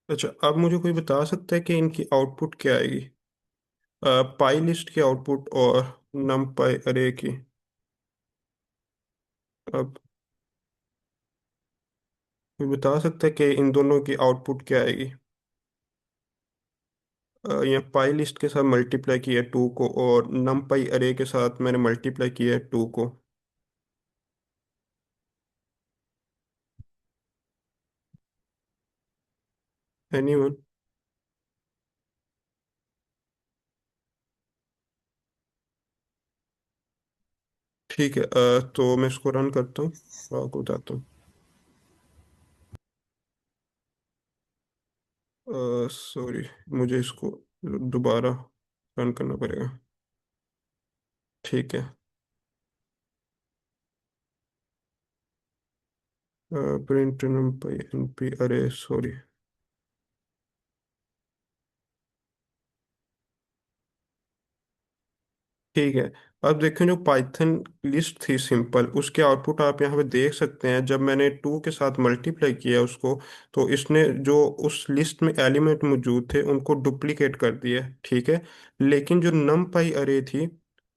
B: अच्छा, अब मुझे कोई बता सकता है कि इनकी आउटपुट क्या आएगी, पाई लिस्ट की आउटपुट और नमपाई अरे की? अब कोई बता सकता है कि इन दोनों की आउटपुट क्या आएगी? यहाँ पाई लिस्ट के साथ मल्टीप्लाई किया 2 को, और नमपाई अरे के साथ मैंने मल्टीप्लाई किया 2 को। एनीवन? ठीक है, तो मैं इसको रन करता हूँ, आपको बताता हूँ। सॉरी, मुझे इसको दोबारा रन करना पड़ेगा। ठीक है, प्रिंट नमपाई एनपी अरे, सॉरी। ठीक है, अब देखें, जो पाइथन लिस्ट थी सिंपल, उसके आउटपुट आप यहाँ पे देख सकते हैं। जब मैंने 2 के साथ मल्टीप्लाई किया उसको, तो इसने जो उस लिस्ट में एलिमेंट मौजूद थे उनको डुप्लीकेट कर दिया, ठीक है। लेकिन जो नम पाई अरे थी,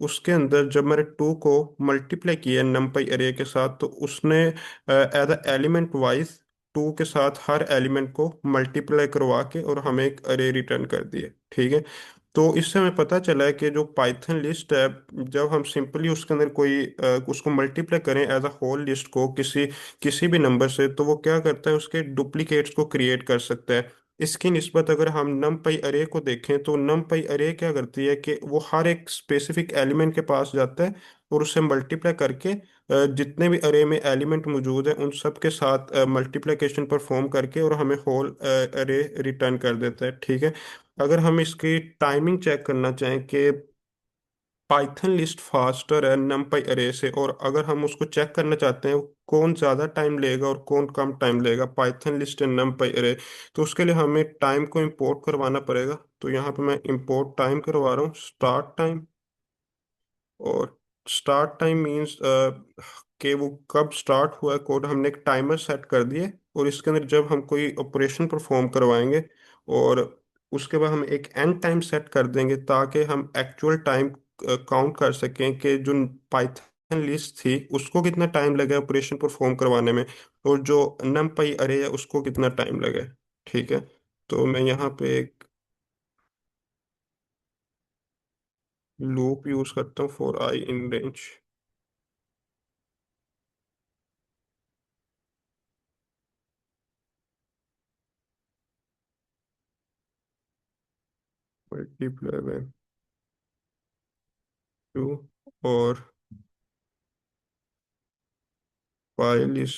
B: उसके अंदर जब मैंने 2 को मल्टीप्लाई किया नमपाई अरे के साथ, तो उसने एज अ एलिमेंट वाइज 2 के साथ हर एलिमेंट को मल्टीप्लाई करवा के और हमें एक अरे रिटर्न कर दिए। ठीक है। तो इससे हमें पता चला है कि जो पाइथन लिस्ट है, जब हम सिंपली उसके अंदर कोई उसको मल्टीप्लाई करें एज अ होल लिस्ट को किसी किसी भी नंबर से, तो वो क्या करता है, उसके डुप्लीकेट्स को क्रिएट कर सकता है। इसकी निस्बत अगर हम नमपाई अरे को देखें, तो नमपाई अरे क्या करती है कि वो हर एक स्पेसिफिक एलिमेंट के पास जाता है और उससे मल्टीप्लाई करके जितने भी अरे में एलिमेंट मौजूद है उन सब के साथ मल्टीप्लिकेशन परफॉर्म करके और हमें होल अरे रिटर्न कर देता है। ठीक है। अगर हम इसकी टाइमिंग चेक करना चाहें कि पाइथन लिस्ट फास्टर है नमपाई अरे से, और अगर हम उसको चेक करना चाहते हैं कौन ज़्यादा टाइम लेगा और कौन कम टाइम लेगा, पाइथन लिस्ट एंड नमपाई अरे, तो उसके लिए हमें टाइम को इंपोर्ट करवाना पड़ेगा। तो यहाँ पे मैं इंपोर्ट टाइम करवा रहा हूँ, स्टार्ट टाइम। और स्टार्ट टाइम मींस कि वो कब स्टार्ट हुआ है कोड, हमने एक टाइमर सेट कर दिए और इसके अंदर जब हम कोई ऑपरेशन परफॉर्म करवाएंगे, और उसके बाद हम एक एंड टाइम सेट कर देंगे ताकि हम एक्चुअल टाइम काउंट कर सकें कि जो पाइथन लिस्ट थी उसको कितना टाइम लगा ऑपरेशन परफॉर्म करवाने में, और जो नमपाई अरे है उसको कितना टाइम लगा। ठीक है। तो मैं यहाँ पे एक लूप यूज करता हूँ for I in range multiply by 2 और file is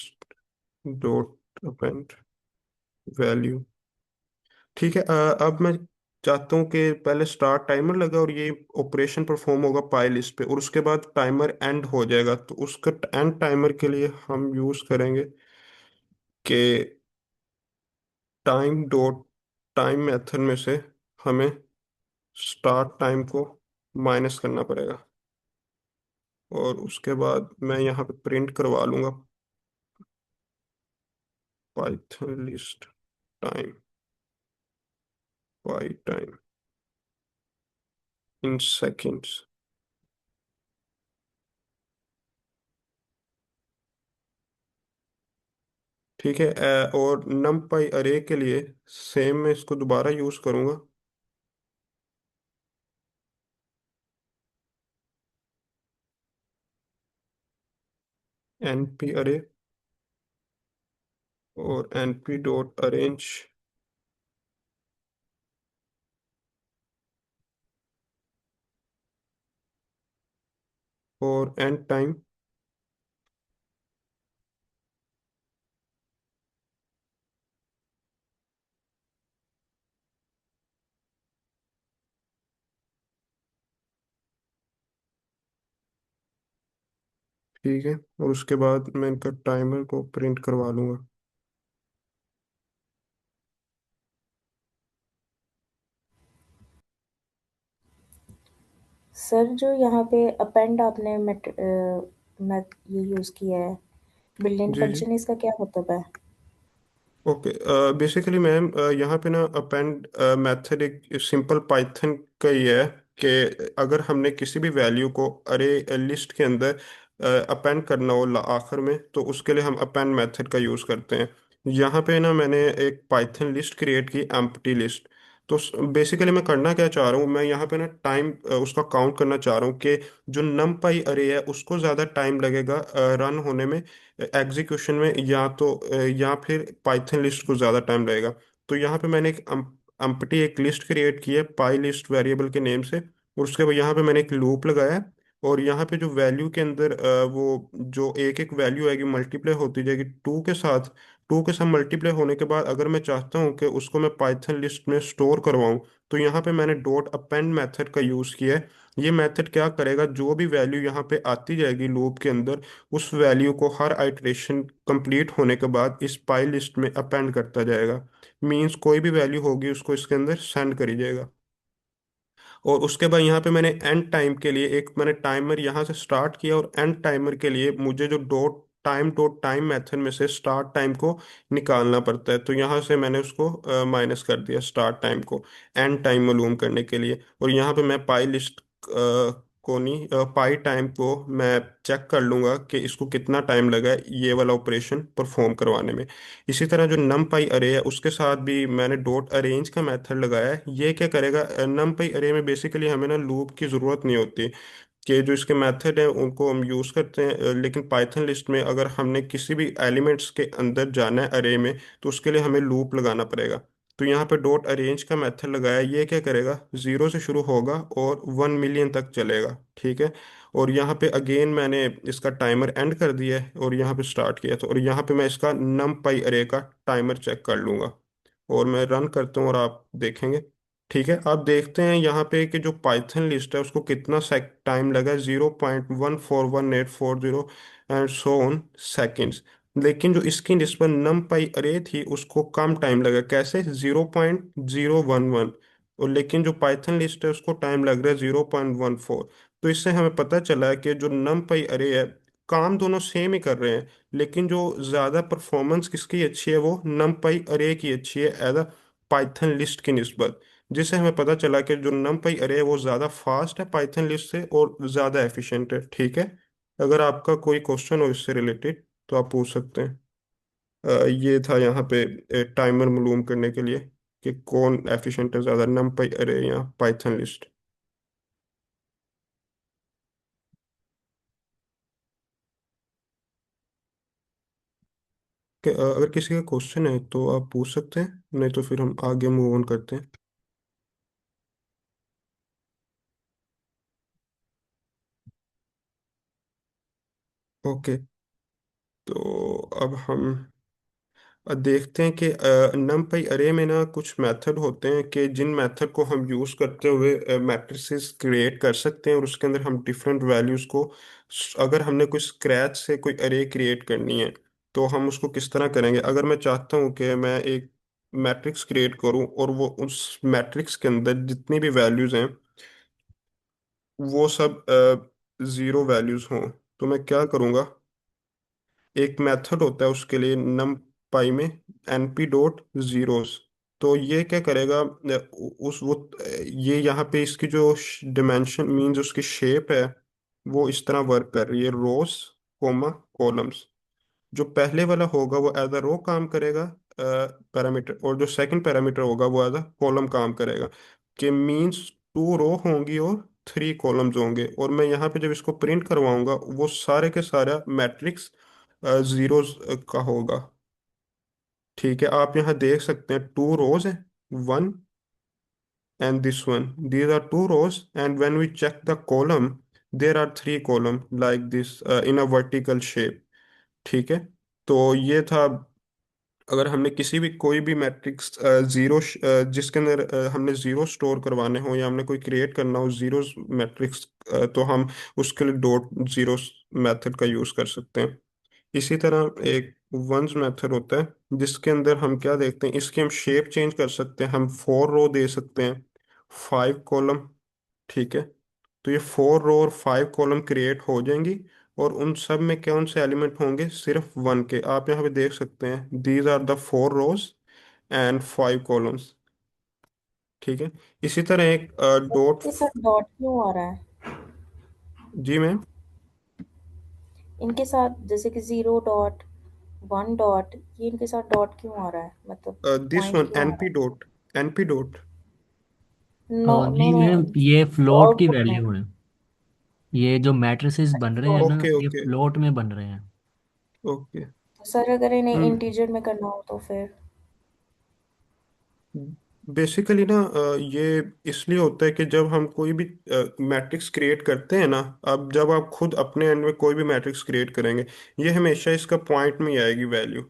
B: dot append value. ठीक है। अब मैं चाहता हूँ कि पहले स्टार्ट टाइमर लगा और ये ऑपरेशन परफॉर्म होगा पाई लिस्ट पे, और उसके बाद टाइमर एंड हो जाएगा। तो उसका एंड टाइमर के लिए हम यूज करेंगे कि टाइम डॉट टाइम मेथड में से हमें स्टार्ट टाइम को माइनस करना पड़ेगा, और उसके बाद मैं यहाँ पे प्रिंट करवा लूंगा Python list time pi time in seconds. ठीक है। और numpy अरे के लिए सेम मैं इसको दोबारा यूज करूंगा। np अरे और np डॉट अरेंज और एंड टाइम। ठीक है। और उसके बाद मैं इनका टाइमर को प्रिंट करवा लूंगा।
C: सर जो यहाँ पे अपेंड आपने मेट ये यूज़ किया है, built in
B: ji ji.
C: Function, इसका क्या मतलब है?
B: ओके। बेसिकली मैम यहाँ पे ना अपेंड मेथड एक सिंपल पाइथन का ही है कि अगर हमने किसी भी वैल्यू को अरे लिस्ट के अंदर अपेंड करना हो आखिर में, तो उसके लिए हम अपेंड मेथड का यूज़ करते हैं। यहाँ पे ना मैंने एक पाइथन लिस्ट क्रिएट की एम्प्टी लिस्ट। तो बेसिकली मैं करना क्या चाह रहा हूँ, मैं यहाँ पे ना टाइम उसका काउंट करना चाह रहा हूँ कि जो नमपाई अरे है उसको ज़्यादा टाइम लगेगा रन होने में, एग्जीक्यूशन में, या फिर पाइथन लिस्ट को ज़्यादा टाइम लगेगा। तो यहाँ पे मैंने एक अम्पटी एक लिस्ट क्रिएट की है पाई लिस्ट वेरिएबल के नेम से, और उसके बाद यहाँ पे मैंने एक लूप लगाया है। और यहाँ पे जो वैल्यू के अंदर वो जो एक एक वैल्यू आएगी मल्टीप्लाई होती जाएगी टू के साथ मल्टीप्लाई होने के बाद अगर मैं चाहता हूँ कि उसको मैं पाइथन लिस्ट में स्टोर करवाऊँ, तो यहाँ पे मैंने डॉट अपेंड मेथड का यूज़ किया है। ये मेथड क्या करेगा, जो भी वैल्यू यहाँ पे आती जाएगी लूप के अंदर, उस वैल्यू को हर आइटरेशन कंप्लीट होने के बाद इस पाई लिस्ट में अपेंड करता जाएगा। मींस कोई भी वैल्यू होगी उसको इसके अंदर सेंड करी जाएगा। और उसके बाद यहाँ पे मैंने एंड टाइम के लिए एक मैंने टाइमर यहाँ से स्टार्ट किया, और एंड टाइमर के लिए मुझे जो डॉट टाइम मेथड में से स्टार्ट टाइम को निकालना पड़ता है। तो यहाँ से मैंने उसको माइनस कर दिया स्टार्ट टाइम को एंड टाइम मालूम करने के लिए। और यहाँ पे मैं पाई लिस्ट को नहीं, पाई टाइम को मैं चेक कर लूंगा कि इसको कितना टाइम लगा है ये वाला ऑपरेशन परफॉर्म करवाने में। इसी तरह जो नम पाई अरे है उसके साथ भी मैंने डॉट अरेंज का मेथड लगाया है। ये क्या करेगा, नम पाई अरे में बेसिकली हमें ना लूप की ज़रूरत नहीं होती, कि जो इसके मेथड हैं उनको हम यूज़ करते हैं। लेकिन पाइथन लिस्ट में अगर हमने किसी भी एलिमेंट्स के अंदर जाना है अरे में, तो उसके लिए हमें लूप लगाना पड़ेगा। तो यहाँ पे डॉट अरेंज का मेथड लगाया, ये क्या करेगा, 0 से शुरू होगा और 1 मिलियन तक चलेगा, ठीक है। और यहाँ पे अगेन मैंने इसका टाइमर एंड कर दिया है और यहाँ पे स्टार्ट किया था, और यहाँ पे मैं इसका नम पाई अरे का टाइमर चेक कर लूंगा। और मैं रन करता हूँ और आप देखेंगे। ठीक है, आप देखते हैं यहाँ पे कि जो पाइथन लिस्ट है उसको कितना टाइम लगा, 0.141840 एंड सो ऑन सेकेंड्स। लेकिन जो इसकी निस्बत नम पाई अरे थी उसको कम टाइम लगा, कैसे, 0.011। और लेकिन जो पाइथन लिस्ट है उसको टाइम लग रहा है 0.14। तो इससे हमें पता चला है कि जो नम पाई अरे है, काम दोनों सेम ही कर रहे हैं, लेकिन जो ज़्यादा परफॉर्मेंस किसकी अच्छी है वो नम पाई अरे की अच्छी है एज अ पाइथन लिस्ट की निस्बत। जिससे हमें पता चला कि जो numpy अरे है वो ज़्यादा फास्ट है पाइथन लिस्ट से और ज़्यादा एफिशिएंट है, ठीक है। अगर आपका कोई क्वेश्चन हो इससे रिलेटेड तो आप पूछ सकते हैं। ये था यहाँ पे टाइमर मालूम करने के लिए कि कौन एफिशिएंट है ज़्यादा, numpy अरे या पाइथन लिस्ट। अगर किसी का क्वेश्चन है तो आप पूछ सकते हैं, नहीं तो फिर हम आगे मूव ऑन करते हैं। ओके, तो अब हम देखते हैं कि numpy अरे में ना कुछ मेथड होते हैं कि जिन मेथड को हम यूज़ करते हुए मैट्रिसेस क्रिएट कर सकते हैं, और उसके अंदर हम डिफरेंट वैल्यूज़ को, अगर हमने कोई स्क्रैच से कोई अरे क्रिएट करनी है तो हम उसको किस तरह करेंगे। अगर मैं चाहता हूँ कि मैं एक मैट्रिक्स क्रिएट करूँ और वो उस मैट्रिक्स के अंदर जितनी भी वैल्यूज़ हैं वो सब ज़ीरो वैल्यूज़ हों, तो मैं क्या करूँगा, एक मेथड होता है उसके लिए नम पाई में, np डॉट जीरोस। तो ये क्या करेगा, उस वो ये यहाँ पे इसकी जो डिमेंशन मीन्स उसकी शेप है वो इस तरह वर्क कर रही है, रोज कोमा कॉलम्स। जो पहले वाला होगा वो एज अ रो काम करेगा पैरामीटर, और जो सेकंड पैरामीटर होगा वो एज अ कॉलम काम करेगा। कि मीन्स 2 रो होंगी और 3 कॉलम्स होंगे, और मैं यहाँ पे जब इसको प्रिंट करवाऊंगा वो सारे के सारा मैट्रिक्स जीरोस का होगा। ठीक है, आप यहाँ देख सकते हैं 2 रोज है, one and this one, these are 2 rows, and when we check the column there are 3 column like this in a vertical shape. ठीक है, तो ये था। अगर हमने किसी भी कोई भी मैट्रिक्स जीरो जिसके अंदर हमने जीरो स्टोर करवाने हो या हमने कोई क्रिएट करना हो जीरो मैट्रिक्स, तो हम उसके लिए डॉट जीरो मेथड का यूज़ कर सकते हैं। इसी तरह एक वंस मेथड होता है जिसके अंदर हम क्या देखते हैं, इसकी हम शेप चेंज कर सकते हैं, हम 4 रो दे सकते हैं, 5 कॉलम। ठीक है, तो ये 4 रो और 5 कॉलम क्रिएट हो जाएंगी, और उन सब में कौन से एलिमेंट होंगे, सिर्फ वन के। आप यहाँ पे देख सकते हैं these are the 4 rows and 5 columns. ठीक है, इसी तरह एक डॉट।
C: ये सर डॉट क्यों आ रहा है
B: जी मैम,
C: इनके साथ, जैसे कि 0 डॉट 1 डॉट, ये इनके साथ डॉट क्यों आ रहा है, मतलब
B: दिस
C: पॉइंट
B: वन
C: क्यों आ रहा
B: एनपी डॉट, एनपी डॉट।
C: है? नो नो
D: नहीं
C: नो,
D: मैम, ये फ्लोट की
C: आउटपुट में।
D: वैल्यू है। ये जो मैट्रिसेस बन रहे हैं ना,
B: ओके
D: ये
B: ओके
D: फ्लोट में बन रहे हैं।
B: ओके।
C: तो सर अगर इन्हें इंटीजर में करना हो तो फिर?
B: बेसिकली ना ये इसलिए होता है कि जब हम कोई भी मैट्रिक्स क्रिएट करते हैं ना, अब जब आप खुद अपने एंड में कोई भी मैट्रिक्स क्रिएट करेंगे, ये हमेशा इसका पॉइंट में ही आएगी वैल्यू।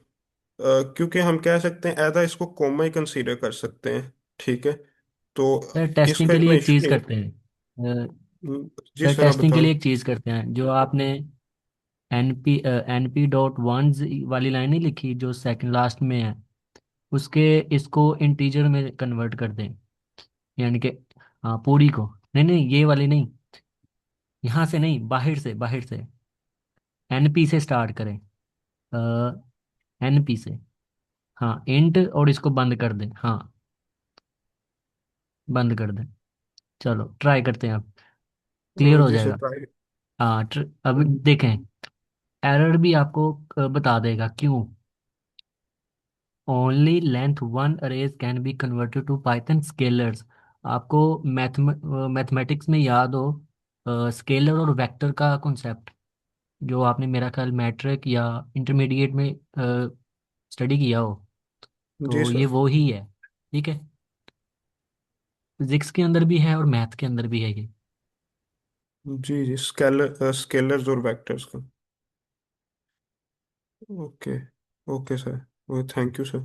B: क्योंकि हम कह सकते हैं ऐसा इसको कॉमा ही कंसीडर कर सकते हैं। ठीक है, तो
D: सर टेस्टिंग
B: इसका
D: के
B: इतना
D: लिए एक
B: इशू
D: चीज़
B: नहीं है।
D: करते हैं।
B: जी
D: सर
B: सर आप
D: टेस्टिंग के
B: बताओ।
D: लिए एक चीज़ करते हैं, जो आपने एनपी डॉट वंस वाली लाइन नहीं लिखी जो सेकंड लास्ट में है, उसके इसको इंटीजर में कन्वर्ट कर दें। यानी कि हाँ, पूरी को, नहीं नहीं ये वाली नहीं, यहाँ से नहीं, बाहर से, बाहर से एनपी से स्टार्ट करें। एनपी से, हाँ इंट, और इसको बंद कर दें। हाँ, बंद कर दें। चलो ट्राई करते हैं आप। क्लियर हो
B: जैसे
D: जाएगा।
B: प्राइवेट।
D: हाँ अब देखें, एरर भी आपको बता देगा क्यों। Only length one arrays can be converted to Python scalars. आपको मैथमेटिक्स में याद हो स्केलर और वेक्टर का कॉन्सेप्ट, जो आपने मेरा ख्याल मैट्रिक या इंटरमीडिएट में स्टडी किया हो,
B: जी
D: तो ये
B: सर।
D: वो ही है। ठीक है, फिजिक्स के अंदर भी है और मैथ के अंदर भी है ये।
B: जी जी, स्केलर्स और वेक्टर्स का। ओके। Okay sir. वो thank you sir.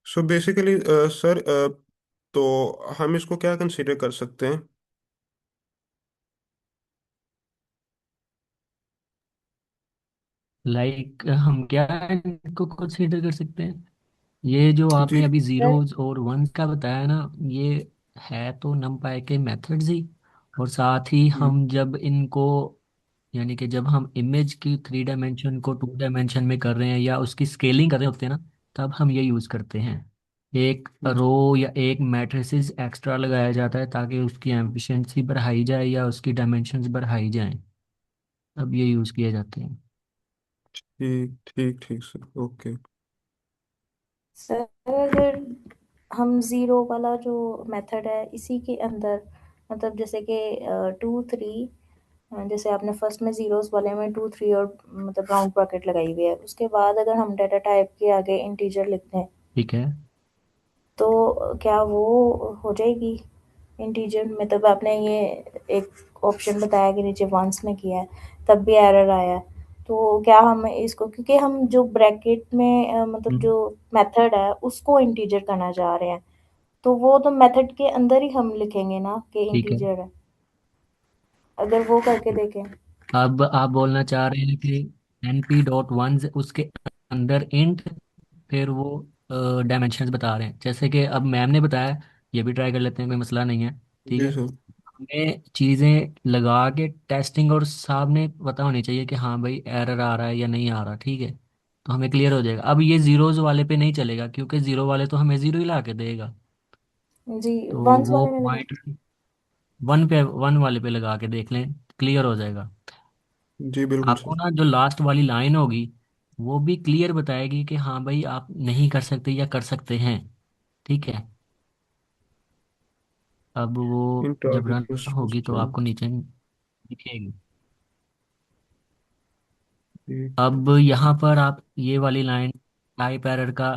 B: So basically sir, तो हम इसको क्या कंसीडर कर सकते हैं?
D: लाइक हम क्या इनको कंसीडर कर सकते हैं, ये जो
B: जी
D: आपने अभी
C: सर
D: जीरोज और वंस का बताया ना, ये है तो नमपाई के मेथड्स ही। और साथ ही
B: जी
D: हम जब इनको, यानी कि जब हम इमेज की 3 डायमेंशन को 2 डायमेंशन में कर रहे हैं या उसकी स्केलिंग कर रहे होते हैं ना, तब हम ये यूज़ करते हैं। एक
B: जी
D: रो या एक मैट्रिसेस एक्स्ट्रा लगाया जाता है ताकि उसकी एफिशिएंसी बढ़ाई जाए या उसकी डायमेंशंस बढ़ाई जाएं, तब ये यूज़ किए जाते हैं।
B: ठीक ठीक ठीक सर। ओके।
C: सर अगर हम ज़ीरो वाला जो मेथड है इसी के अंदर, मतलब जैसे कि 2 3, जैसे आपने फर्स्ट में ज़ीरोस वाले में 2 3 और मतलब राउंड ब्रैकेट लगाई हुई है, उसके बाद अगर हम डाटा टाइप के आगे इंटीजर लिखते हैं
D: ठीक है।
C: तो क्या वो हो जाएगी इंटीजर? मतलब आपने ये एक ऑप्शन बताया कि नीचे वंस में किया है, तब भी एरर आया है। तो क्या हम इसको, क्योंकि हम जो ब्रैकेट में मतलब
D: हम्म,
C: जो मेथड है उसको इंटीजर करना चाह रहे हैं, तो वो तो मेथड के अंदर ही हम लिखेंगे ना कि
D: ठीक है।
C: इंटीजर है। अगर वो करके देखें।
D: अब आप बोलना चाह रहे हैं कि np.1 उसके अंदर इंट, फिर वो डायमेंशंस बता रहे हैं, जैसे कि अब मैम ने बताया, ये भी ट्राई कर लेते हैं, कोई मसला नहीं है। ठीक
B: जी
D: है,
B: सर।
D: हमें चीज़ें लगा के टेस्टिंग और सामने पता होनी चाहिए कि हाँ भाई एरर आ रहा है या नहीं आ रहा। ठीक है, तो हमें क्लियर हो जाएगा। अब ये जीरोज वाले पे नहीं चलेगा क्योंकि जीरो वाले तो हमें जीरो ही ला के देगा।
C: जी,
D: तो
C: वंस
D: वो
C: वाले में लगा।
D: पॉइंट वन वाले पे लगा के देख लें, क्लियर हो जाएगा।
B: जी बिल्कुल
D: आपको
B: सर।
D: ना जो लास्ट वाली लाइन होगी वो भी क्लियर बताएगी कि हाँ भाई आप नहीं कर सकते या कर सकते हैं। ठीक है, अब वो जब रन
B: इंटर
D: होगी तो
B: सिस्टम।
D: आपको नीचे दिखेगी।
B: ठीक
D: अब यहाँ पर आप ये वाली लाइन टाइप एरर का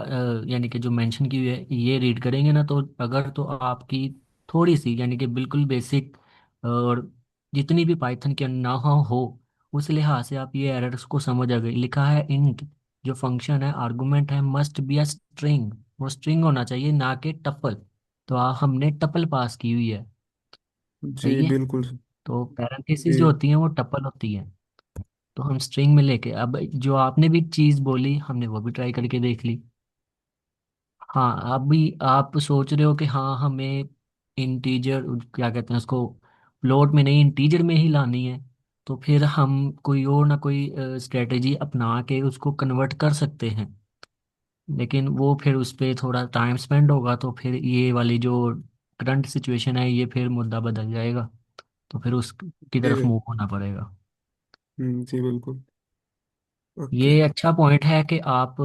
D: यानी कि जो मेंशन की हुई है ये रीड करेंगे ना, तो अगर तो आपकी थोड़ी सी यानी कि बिल्कुल बेसिक और जितनी भी पाइथन के ना हो उस लिहाज से आप ये एरर्स को समझ आ गए। लिखा है इंट जो फंक्शन है आर्गुमेंट है मस्ट बी अ स्ट्रिंग, वो स्ट्रिंग होना चाहिए ना कि टपल। तो हमने टपल पास की हुई है।
B: जी
D: सही है,
B: बिल्कुल सर।
D: तो पैरेंथेसिस जो
B: जी
D: होती है वो टपल होती है। तो हम स्ट्रिंग में लेके, अब जो आपने भी चीज बोली हमने वो भी ट्राई करके देख ली। हाँ अभी आप सोच रहे हो कि हाँ हमें इंटीजर क्या कहते हैं उसको, फ्लोट में नहीं इंटीजर में ही लानी है, तो फिर हम कोई और ना कोई स्ट्रेटेजी अपना के उसको कन्वर्ट कर सकते हैं। लेकिन वो फिर उस पर थोड़ा टाइम स्पेंड होगा, तो फिर ये वाली जो करंट सिचुएशन है ये फिर मुद्दा बदल जाएगा, तो फिर उसकी
B: जी
D: तरफ
B: सर।
D: मूव होना पड़ेगा।
B: जी बिल्कुल। ओके।
D: ये अच्छा पॉइंट है कि आप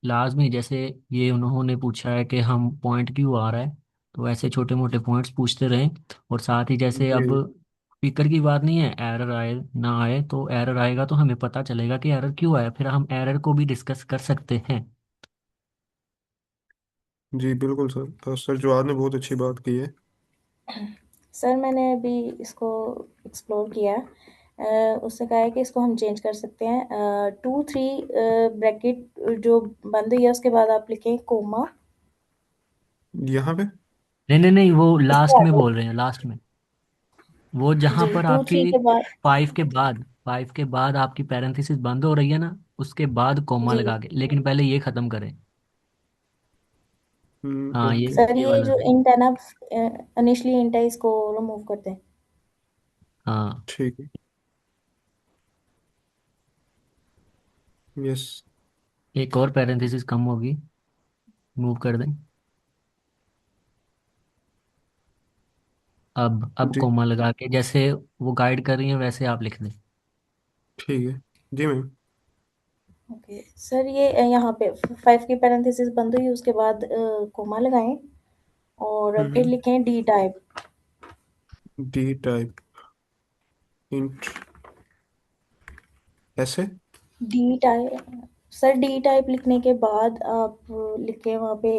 D: लाजमी, जैसे ये उन्होंने पूछा है कि हम पॉइंट क्यों आ रहा है, तो ऐसे छोटे मोटे पॉइंट्स पूछते रहें। और साथ ही जैसे अब
B: जी
D: स्पीकर की बात नहीं है, एरर आए ना आए, तो एरर आएगा तो हमें पता चलेगा कि एरर क्यों आया, फिर हम एरर को भी डिस्कस कर सकते हैं।
B: जी बिल्कुल सर। सर जवाद ने बहुत अच्छी बात की है।
C: सर मैंने अभी इसको एक्सप्लोर किया है। उसने कहा है कि इसको हम चेंज कर सकते हैं, 2 3 ब्रैकेट जो बंद हुई है उसके बाद आप लिखें कोमा।
B: यहाँ पे।
D: नहीं नहीं नहीं, वो
C: इसके
D: लास्ट में
C: आगे।
D: बोल रहे हैं, लास्ट में, वो जहां
C: जी,
D: पर
C: 2 3
D: आपकी
C: के बाद।
D: फाइव के बाद आपकी पैरेंथेसिस बंद हो रही है ना, उसके बाद कॉमा
C: जी
D: लगा के, लेकिन पहले ये खत्म करें। हाँ
B: ओके।
C: सर,
D: ये
C: ये
D: वाला
C: जो
D: सही।
C: इंट है ना, इनिशियली इंट है, इसको रिमूव करते हैं।
D: हाँ,
B: ठीक है। यस।
D: एक और पैरेंथेसिस कम होगी, मूव कर दें। अब
B: जी
D: कोमा लगा के जैसे वो गाइड कर रही है वैसे आप लिख दें।
B: ठीक है। जी मैम।
C: ओके सर, ये यहाँ पे 5 की पैरेंथेसिस बंद हुई, उसके बाद कोमा लगाएं और फिर
B: हम्म।
C: लिखें D type.
B: D type int ऐसे।
C: D type sir, D type लिखने के बाद आप लिखें वहाँ पे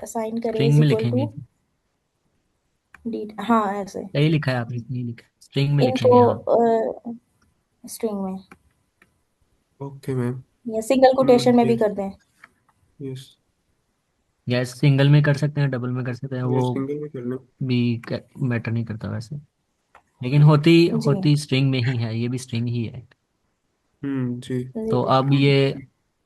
C: असाइन करें
D: स्ट्रिंग
C: इज
D: में
C: इक्वल
D: लिखेंगे।
C: टू डी, हाँ ऐसे
D: यही लिखा है आपने, नहीं लिखा, स्ट्रिंग में
C: इनको
D: लिखेंगे हाँ।
C: स्ट्रिंग में
B: ओके मैम।
C: या सिंगल कोटेशन में
B: ये
C: भी कर दें।
B: यस।
D: या सिंगल में कर सकते हैं, डबल में कर सकते हैं,
B: ये
D: वो
B: सिंगल में करना।
D: भी मैटर नहीं करता वैसे। लेकिन होती
C: जी
D: होती स्ट्रिंग में ही है, ये भी स्ट्रिंग ही है।
B: जी।
D: तो
C: जी
D: अब ये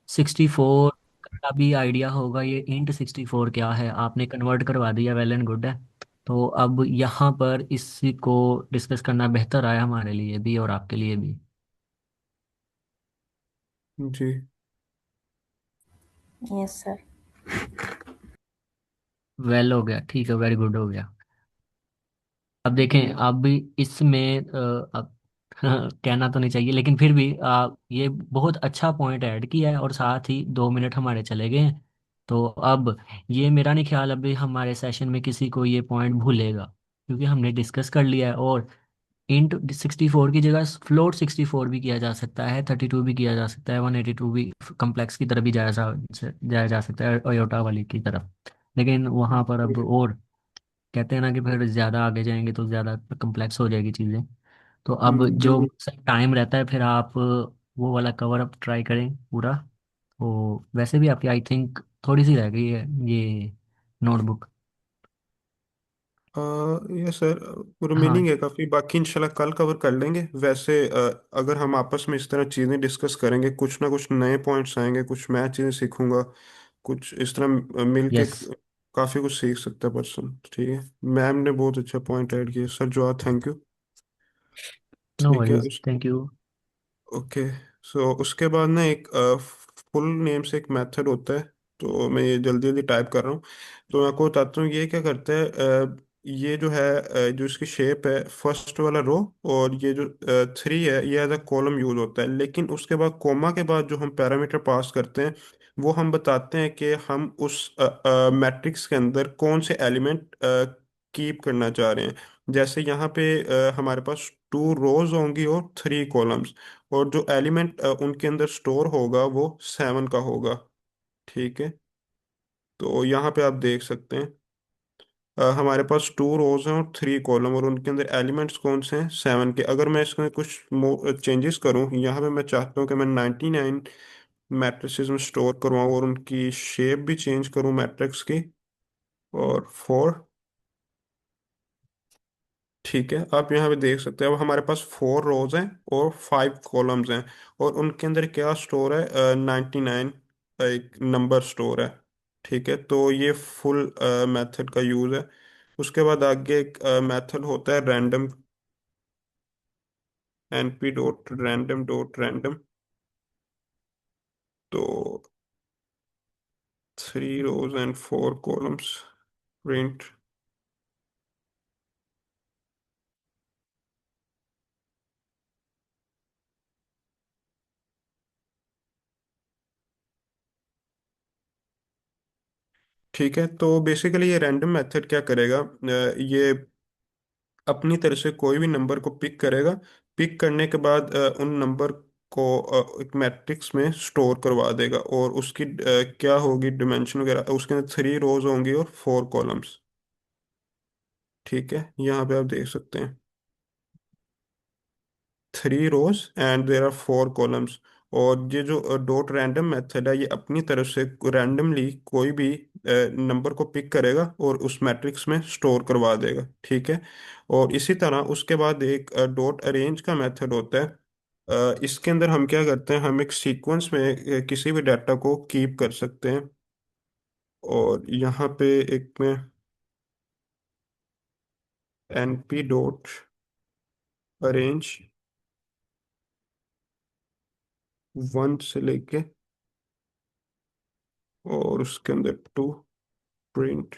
D: 64 का भी आइडिया होगा, ये इंट 64 क्या है, आपने कन्वर्ट करवा दिया, वेल एंड गुड है। तो अब यहाँ पर इसी को डिस्कस करना बेहतर आया हमारे लिए भी और आपके लिए भी।
B: जी
C: यस सर।
D: वेल हो गया, ठीक है, वेरी गुड हो गया। अब देखें, अब इसमें अब कहना तो नहीं चाहिए लेकिन फिर भी ये बहुत अच्छा पॉइंट ऐड किया है और साथ ही 2 मिनट हमारे चले गए हैं। तो अब ये मेरा नहीं ख्याल अभी हमारे सेशन में किसी को ये पॉइंट भूलेगा, क्योंकि हमने डिस्कस कर लिया है। और इंट 64 की जगह फ्लोट 64 भी किया जा सकता है, 32 भी किया जा सकता है, 182 भी, कम्प्लेक्स की तरफ भी जाया जा सकता है, अयोटा वाली की तरफ। लेकिन वहाँ पर अब और कहते हैं ना कि फिर ज़्यादा आगे जाएंगे तो ज़्यादा कम्प्लेक्स हो जाएगी चीज़ें। तो अब जो
B: बिल्कुल।
D: टाइम रहता है फिर आप वो वाला कवर अप ट्राई करें पूरा। तो वैसे भी आपकी आई थिंक थोड़ी सी रह गई है ये नोटबुक।
B: आ, ये सर
D: हाँ।
B: रिमेनिंग है काफ़ी, बाकी इंशाल्लाह कल कवर कर लेंगे। वैसे अगर हम आपस में इस तरह चीज़ें डिस्कस करेंगे, कुछ ना कुछ नए पॉइंट्स आएंगे, कुछ मैं चीज़ें सीखूंगा, कुछ इस तरह मिल के
D: यस।
B: काफ़ी कुछ सीख सकता है पर्सन। ठीक है। मैम ने बहुत अच्छा पॉइंट ऐड किया सर, जो थैंक यू।
D: नो
B: ठीक है।
D: Worries, thank you.
B: ओके। सो उसके बाद ना एक फुल नेम से एक मेथड होता है, तो मैं ये जल्दी जल्दी टाइप कर रहा हूँ। तो मैं आपको बताता हूँ ये क्या करता है। ये जो है जो इसकी शेप है, फर्स्ट वाला रो, और ये जो 3 है ये एज अ कॉलम यूज होता है। लेकिन उसके बाद कोमा के बाद जो हम पैरामीटर पास करते हैं, वो हम बताते हैं कि हम उस मैट्रिक्स के अंदर कौन से एलिमेंट कीप करना चाह रहे हैं। जैसे यहाँ पे हमारे पास 2 रोज होंगी और 3 कॉलम्स, और जो एलिमेंट उनके अंदर स्टोर होगा वो 7 का होगा। ठीक है। तो यहाँ पे आप देख सकते हैं हमारे पास 2 रोज हैं और 3 कॉलम, और उनके अंदर एलिमेंट्स कौन से हैं, 7 के। अगर मैं इसमें कुछ चेंजेस करूँ, यहाँ पे मैं चाहता हूँ कि मैं 99 मैट्रिसेस में स्टोर करवाऊँ और उनकी शेप भी चेंज करूँ मैट्रिक्स की, और 4। ठीक है। आप यहाँ पे देख सकते हैं अब हमारे पास 4 रोज हैं और 5 कॉलम्स हैं, और उनके अंदर क्या स्टोर है, 99 एक नंबर स्टोर है। ठीक है। तो ये फुल मेथड का यूज है। उसके बाद आगे एक मेथड होता है random, np dot random dot random. तो 3 रोज एंड 4 कॉलम्स प्रिंट। ठीक है। तो बेसिकली ये रैंडम मेथड क्या करेगा, ये अपनी तरफ से कोई भी नंबर को पिक करेगा। पिक करने के बाद उन नंबर को एक मैट्रिक्स में स्टोर करवा देगा, और उसकी क्या होगी डिमेंशन वगैरह, उसके अंदर 3 रोज होंगी और 4 कॉलम्स। ठीक है। यहाँ पे आप देख सकते हैं 3 रोज एंड देर आर 4 कॉलम्स। और ये जो डॉट रैंडम मेथड है, ये अपनी तरफ से रैंडमली कोई भी नंबर को पिक करेगा और उस मैट्रिक्स में स्टोर करवा देगा। ठीक है। और इसी तरह उसके बाद एक डॉट अरेंज का मेथड होता है। इसके अंदर हम क्या करते हैं, हम एक सीक्वेंस में किसी भी डाटा को कीप कर सकते हैं। और यहाँ पे एक में np डॉट अरेंज 1 से लेके, और उसके अंदर 2 प्रिंट।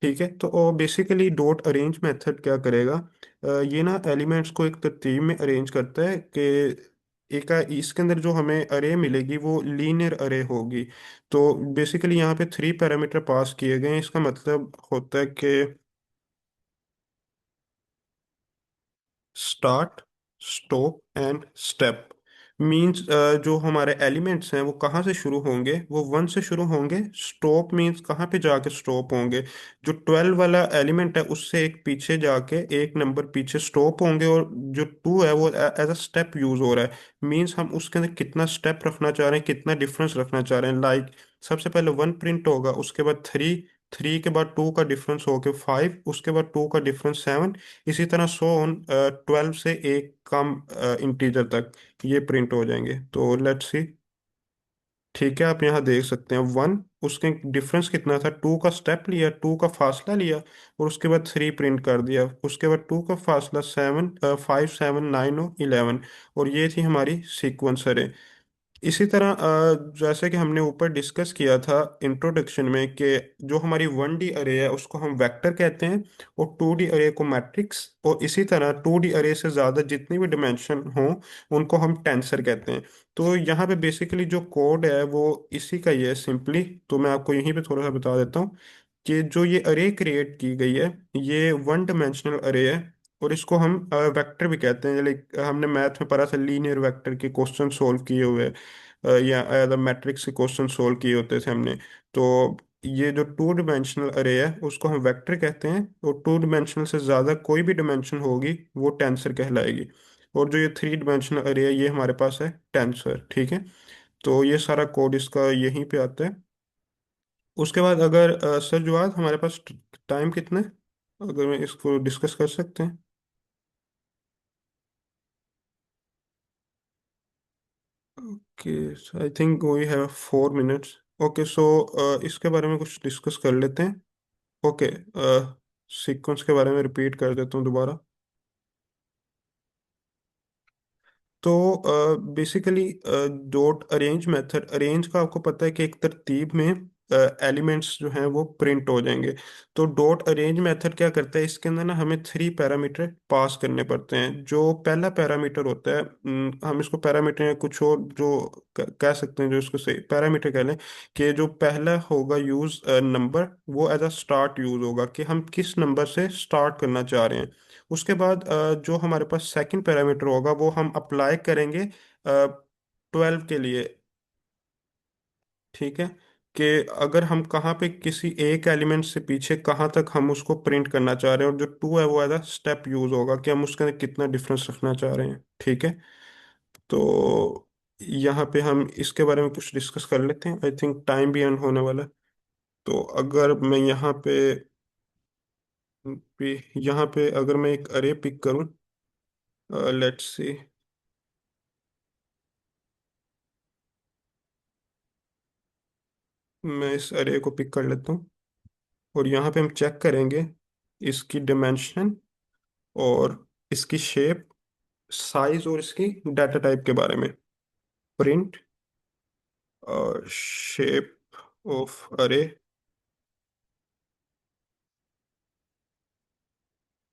B: ठीक है, तो बेसिकली डॉट अरेंज मेथड क्या करेगा, ये ना एलिमेंट्स को एक तरतीब में अरेंज करता है कि एक इसके अंदर जो हमें अरे मिलेगी वो लीनियर अरे होगी। तो बेसिकली यहाँ पे 3 पैरामीटर पास किए गए हैं, इसका मतलब होता है कि start, stop and step. Means जो हमारे एलिमेंट्स हैं वो कहाँ से शुरू होंगे, वो 1 से शुरू होंगे। स्टॉप मींस कहाँ पे जाके स्टॉप होंगे, जो 12 वाला एलिमेंट है उससे एक पीछे जाके एक नंबर पीछे स्टॉप होंगे। और जो 2 है वो एज अ स्टेप यूज हो रहा है। मींस हम उसके अंदर कितना स्टेप रखना चाह रहे हैं, कितना डिफरेंस रखना चाह रहे हैं। लाइक सबसे पहले 1 प्रिंट होगा, उसके बाद 3, 3 के बाद 2 का डिफरेंस होके 5, उसके बाद 2 का डिफरेंस 7, इसी तरह 12 से एक कम इंटीजर तक ये प्रिंट हो जाएंगे। तो लेट्स सी। ठीक है, आप यहाँ देख सकते हैं 1, उसके डिफरेंस कितना था, 2 का स्टेप लिया, 2 का फासला लिया, और उसके बाद 3 प्रिंट कर दिया। उसके बाद 2 का फासला 7, 5, 7, 9 और 11। और ये थी हमारी सीक्वेंस अरे। इसी तरह जैसे कि हमने ऊपर डिस्कस किया था इंट्रोडक्शन में कि जो हमारी 1D अरे है उसको हम वेक्टर कहते हैं, और 2D अरे को मैट्रिक्स, और इसी तरह 2D अरे से ज़्यादा जितनी भी डिमेंशन हो उनको हम टेंसर कहते हैं। तो यहाँ पे बेसिकली जो कोड है वो इसी का ही है सिंपली। तो मैं आपको यहीं पे थोड़ा सा बता देता हूँ कि जो ये अरे क्रिएट की गई है ये 1 डायमेंशनल अरे है। और इसको हम वेक्टर भी कहते हैं। लाइक हमने मैथ में पढ़ा था, लीनियर वेक्टर के क्वेश्चन सोल्व किए हुए या मैट्रिक्स के क्वेश्चन सोल्व किए होते थे हमने। तो ये जो 2 डायमेंशनल अरे है उसको हम वेक्टर कहते हैं, और 2 डायमेंशनल से ज़्यादा कोई भी डायमेंशन होगी वो टेंसर कहलाएगी। और जो ये 3 डायमेंशनल अरे है ये हमारे पास है टेंसर। ठीक है, तो ये सारा कोड इसका यहीं पे आता है। उसके बाद अगर सर जुआद हमारे पास टाइम कितना है, अगर मैं इसको डिस्कस कर सकते हैं। Okay, I think we have 4 minutes. Okay, so इसके बारे में कुछ डिस्कस कर लेते हैं। ओके, सीक्वेंस के बारे में रिपीट कर देता हूँ दोबारा। तो basically dot arrange method, arrange का आपको पता है कि एक तरतीब में एलिमेंट्स जो हैं वो प्रिंट हो जाएंगे। तो डॉट अरेंज मेथड क्या करता है, इसके अंदर ना हमें 3 पैरामीटर पास करने पड़ते हैं। जो पहला पैरामीटर होता है, हम इसको पैरामीटर या कुछ और जो कह सकते हैं, जो इसको से पैरामीटर कह लें, कि जो पहला होगा यूज नंबर, वो एज अ स्टार्ट यूज होगा कि हम किस नंबर से स्टार्ट करना चाह रहे हैं। उसके बाद जो हमारे पास सेकंड पैरामीटर होगा वो हम अप्लाई करेंगे 12 के लिए। ठीक है, कि अगर हम कहाँ पे किसी एक एलिमेंट से पीछे कहाँ तक हम उसको प्रिंट करना चाह रहे हैं, और जो 2 है वो एज अ स्टेप यूज होगा कि हम उसके अंदर कितना डिफरेंस रखना चाह रहे हैं। ठीक है, तो यहाँ पे हम इसके बारे में कुछ डिस्कस कर लेते हैं। आई थिंक टाइम भी एंड होने वाला है। तो अगर मैं यहाँ पे अगर मैं एक अरे पिक करूँ, लेट्स सी, मैं इस अरे को पिक कर लेता हूँ। और यहाँ पे हम चेक करेंगे इसकी डिमेंशन और इसकी शेप, साइज और इसकी डाटा टाइप के बारे में। प्रिंट शेप ऑफ अरे,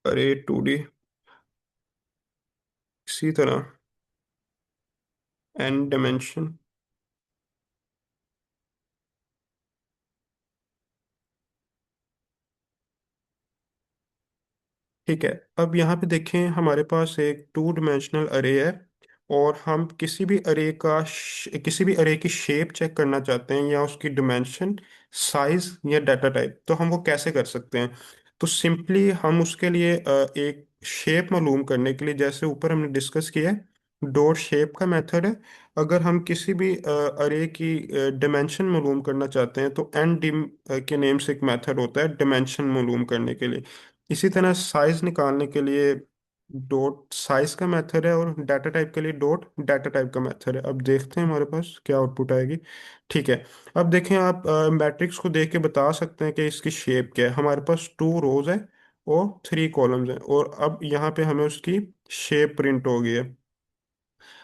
B: अरे 2D, इसी तरह एन डिमेंशन। ठीक है, अब यहाँ पे देखें हमारे पास एक 2 डायमेंशनल अरे है, और हम किसी भी अरे की शेप चेक करना चाहते हैं या उसकी डिमेंशन, साइज या डाटा टाइप। तो हम वो कैसे कर सकते हैं, तो सिंपली हम उसके लिए एक शेप मालूम करने के लिए, जैसे ऊपर हमने डिस्कस किया है, डॉट शेप का मेथड है। अगर हम किसी भी अरे की डिमेंशन मालूम करना चाहते हैं तो एन डिम के नेम से एक मेथड होता है डिमेंशन मालूम करने के लिए। इसी तरह साइज निकालने के लिए डॉट साइज का मेथड है, और डाटा टाइप के लिए डॉट डाटा टाइप का मेथड है। अब देखते हैं हमारे पास क्या आउटपुट आएगी। ठीक है, अब देखें आप मैट्रिक्स को देख के बता सकते हैं कि इसकी शेप क्या है। हमारे पास 2 रोज है और 3 कॉलम्स हैं, और अब यहाँ पे हमें उसकी शेप प्रिंट हो गई है।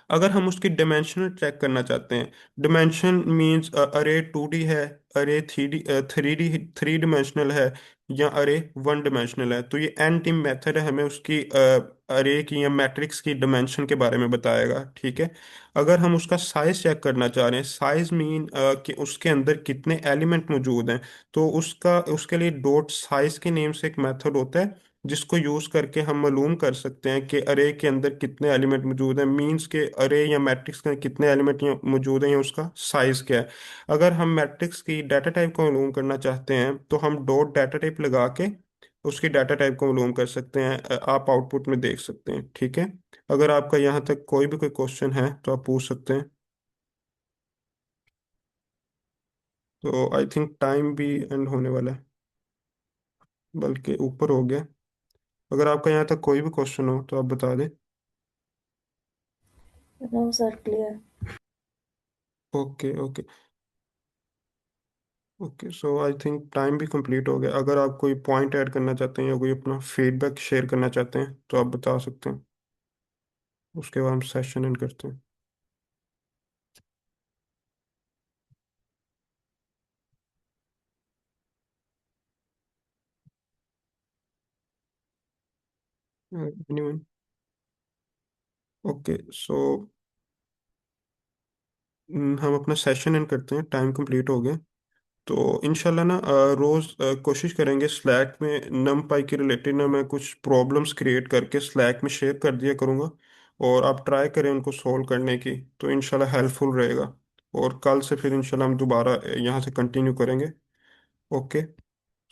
B: अगर हम उसकी डिमेंशन चेक करना चाहते हैं, डिमेंशन मींस अरे 2D है, अरे थ्री डिमेंशनल है या अरे वन डिमेंशनल है, तो ये एन टीम मेथड है, हमें उसकी अरे की या मैट्रिक्स की डिमेंशन के बारे में बताएगा। ठीक है। अगर हम उसका साइज चेक करना चाह रहे हैं, साइज मीन कि उसके अंदर कितने एलिमेंट मौजूद हैं, तो उसके लिए डॉट साइज के नेम से एक मेथड होता है जिसको यूज करके हम मालूम कर सकते हैं कि अरे के अंदर कितने एलिमेंट मौजूद हैं, मींस के अरे या मैट्रिक्स के अंदर कितने एलिमेंट मौजूद हैं या उसका साइज क्या है। अगर हम मैट्रिक्स की डाटा टाइप को मालूम करना चाहते हैं तो हम डॉट डाटा टाइप लगा के उसकी डाटा टाइप को मालूम कर सकते हैं। आप आउटपुट में देख सकते हैं। ठीक है। अगर आपका यहाँ तक कोई भी कोई क्वेश्चन है तो आप पूछ सकते हैं। तो आई थिंक टाइम भी एंड होने वाला है, बल्कि ऊपर हो गया। अगर आपका यहाँ तक कोई भी क्वेश्चन हो तो आप बता दें।
C: No sir, clear.
B: Okay okay okay, so I think time भी कंप्लीट हो गया। अगर आप कोई पॉइंट ऐड करना चाहते हैं या कोई अपना फीडबैक शेयर करना चाहते हैं तो आप बता सकते हैं। उसके बाद हम सेशन एंड करते हैं। एनीवन? ओके, सो हम अपना सेशन एंड करते हैं, टाइम कंप्लीट हो गया। तो इंशाल्लाह ना रोज़ कोशिश करेंगे स्लैक में नम पाई के रिलेटेड ना मैं कुछ प्रॉब्लम्स क्रिएट करके स्लैक में शेयर कर दिया करूँगा, और आप ट्राई करें उनको सॉल्व करने की, तो इंशाल्लाह हेल्पफुल रहेगा। और कल से फिर इंशाल्लाह हम दोबारा यहाँ से कंटिन्यू करेंगे। ओके।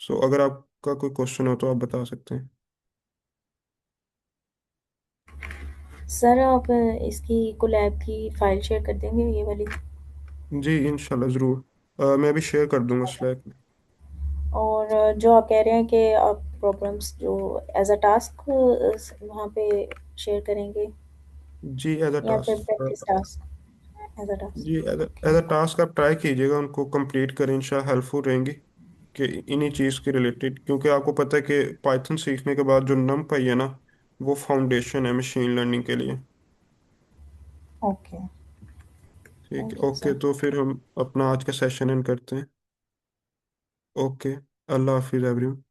B: सो अगर आपका कोई क्वेश्चन हो तो आप बता सकते हैं।
C: सर आप इसकी कोलैब की फाइल शेयर कर देंगे, ये वाली?
B: जी इंशाल्लाह ज़रूर। मैं अभी शेयर कर दूंगा स्लैक में।
C: और जो आप कह रहे हैं कि आप प्रॉब्लम्स जो एज अ टास्क वहाँ पे शेयर करेंगे,
B: जी एज अ
C: या फिर practice
B: task.
C: Task? As a
B: जी
C: task,
B: as
C: okay.
B: A task आप ट्राई कीजिएगा, उनको कंप्लीट करें, इंशाल्लाह हेल्पफुल रहेंगी कि इन्हीं चीज़ के रिलेटेड, क्योंकि आपको पता है कि पाइथन सीखने के बाद जो नमपाई है ना, वो फाउंडेशन है मशीन लर्निंग के लिए।
C: ओके,
B: ठीक है।
C: Thank you
B: okay,
C: sir.
B: तो फिर हम अपना आज का सेशन एंड करते हैं। ओके। अल्लाह हाफिज़ एवरीवन।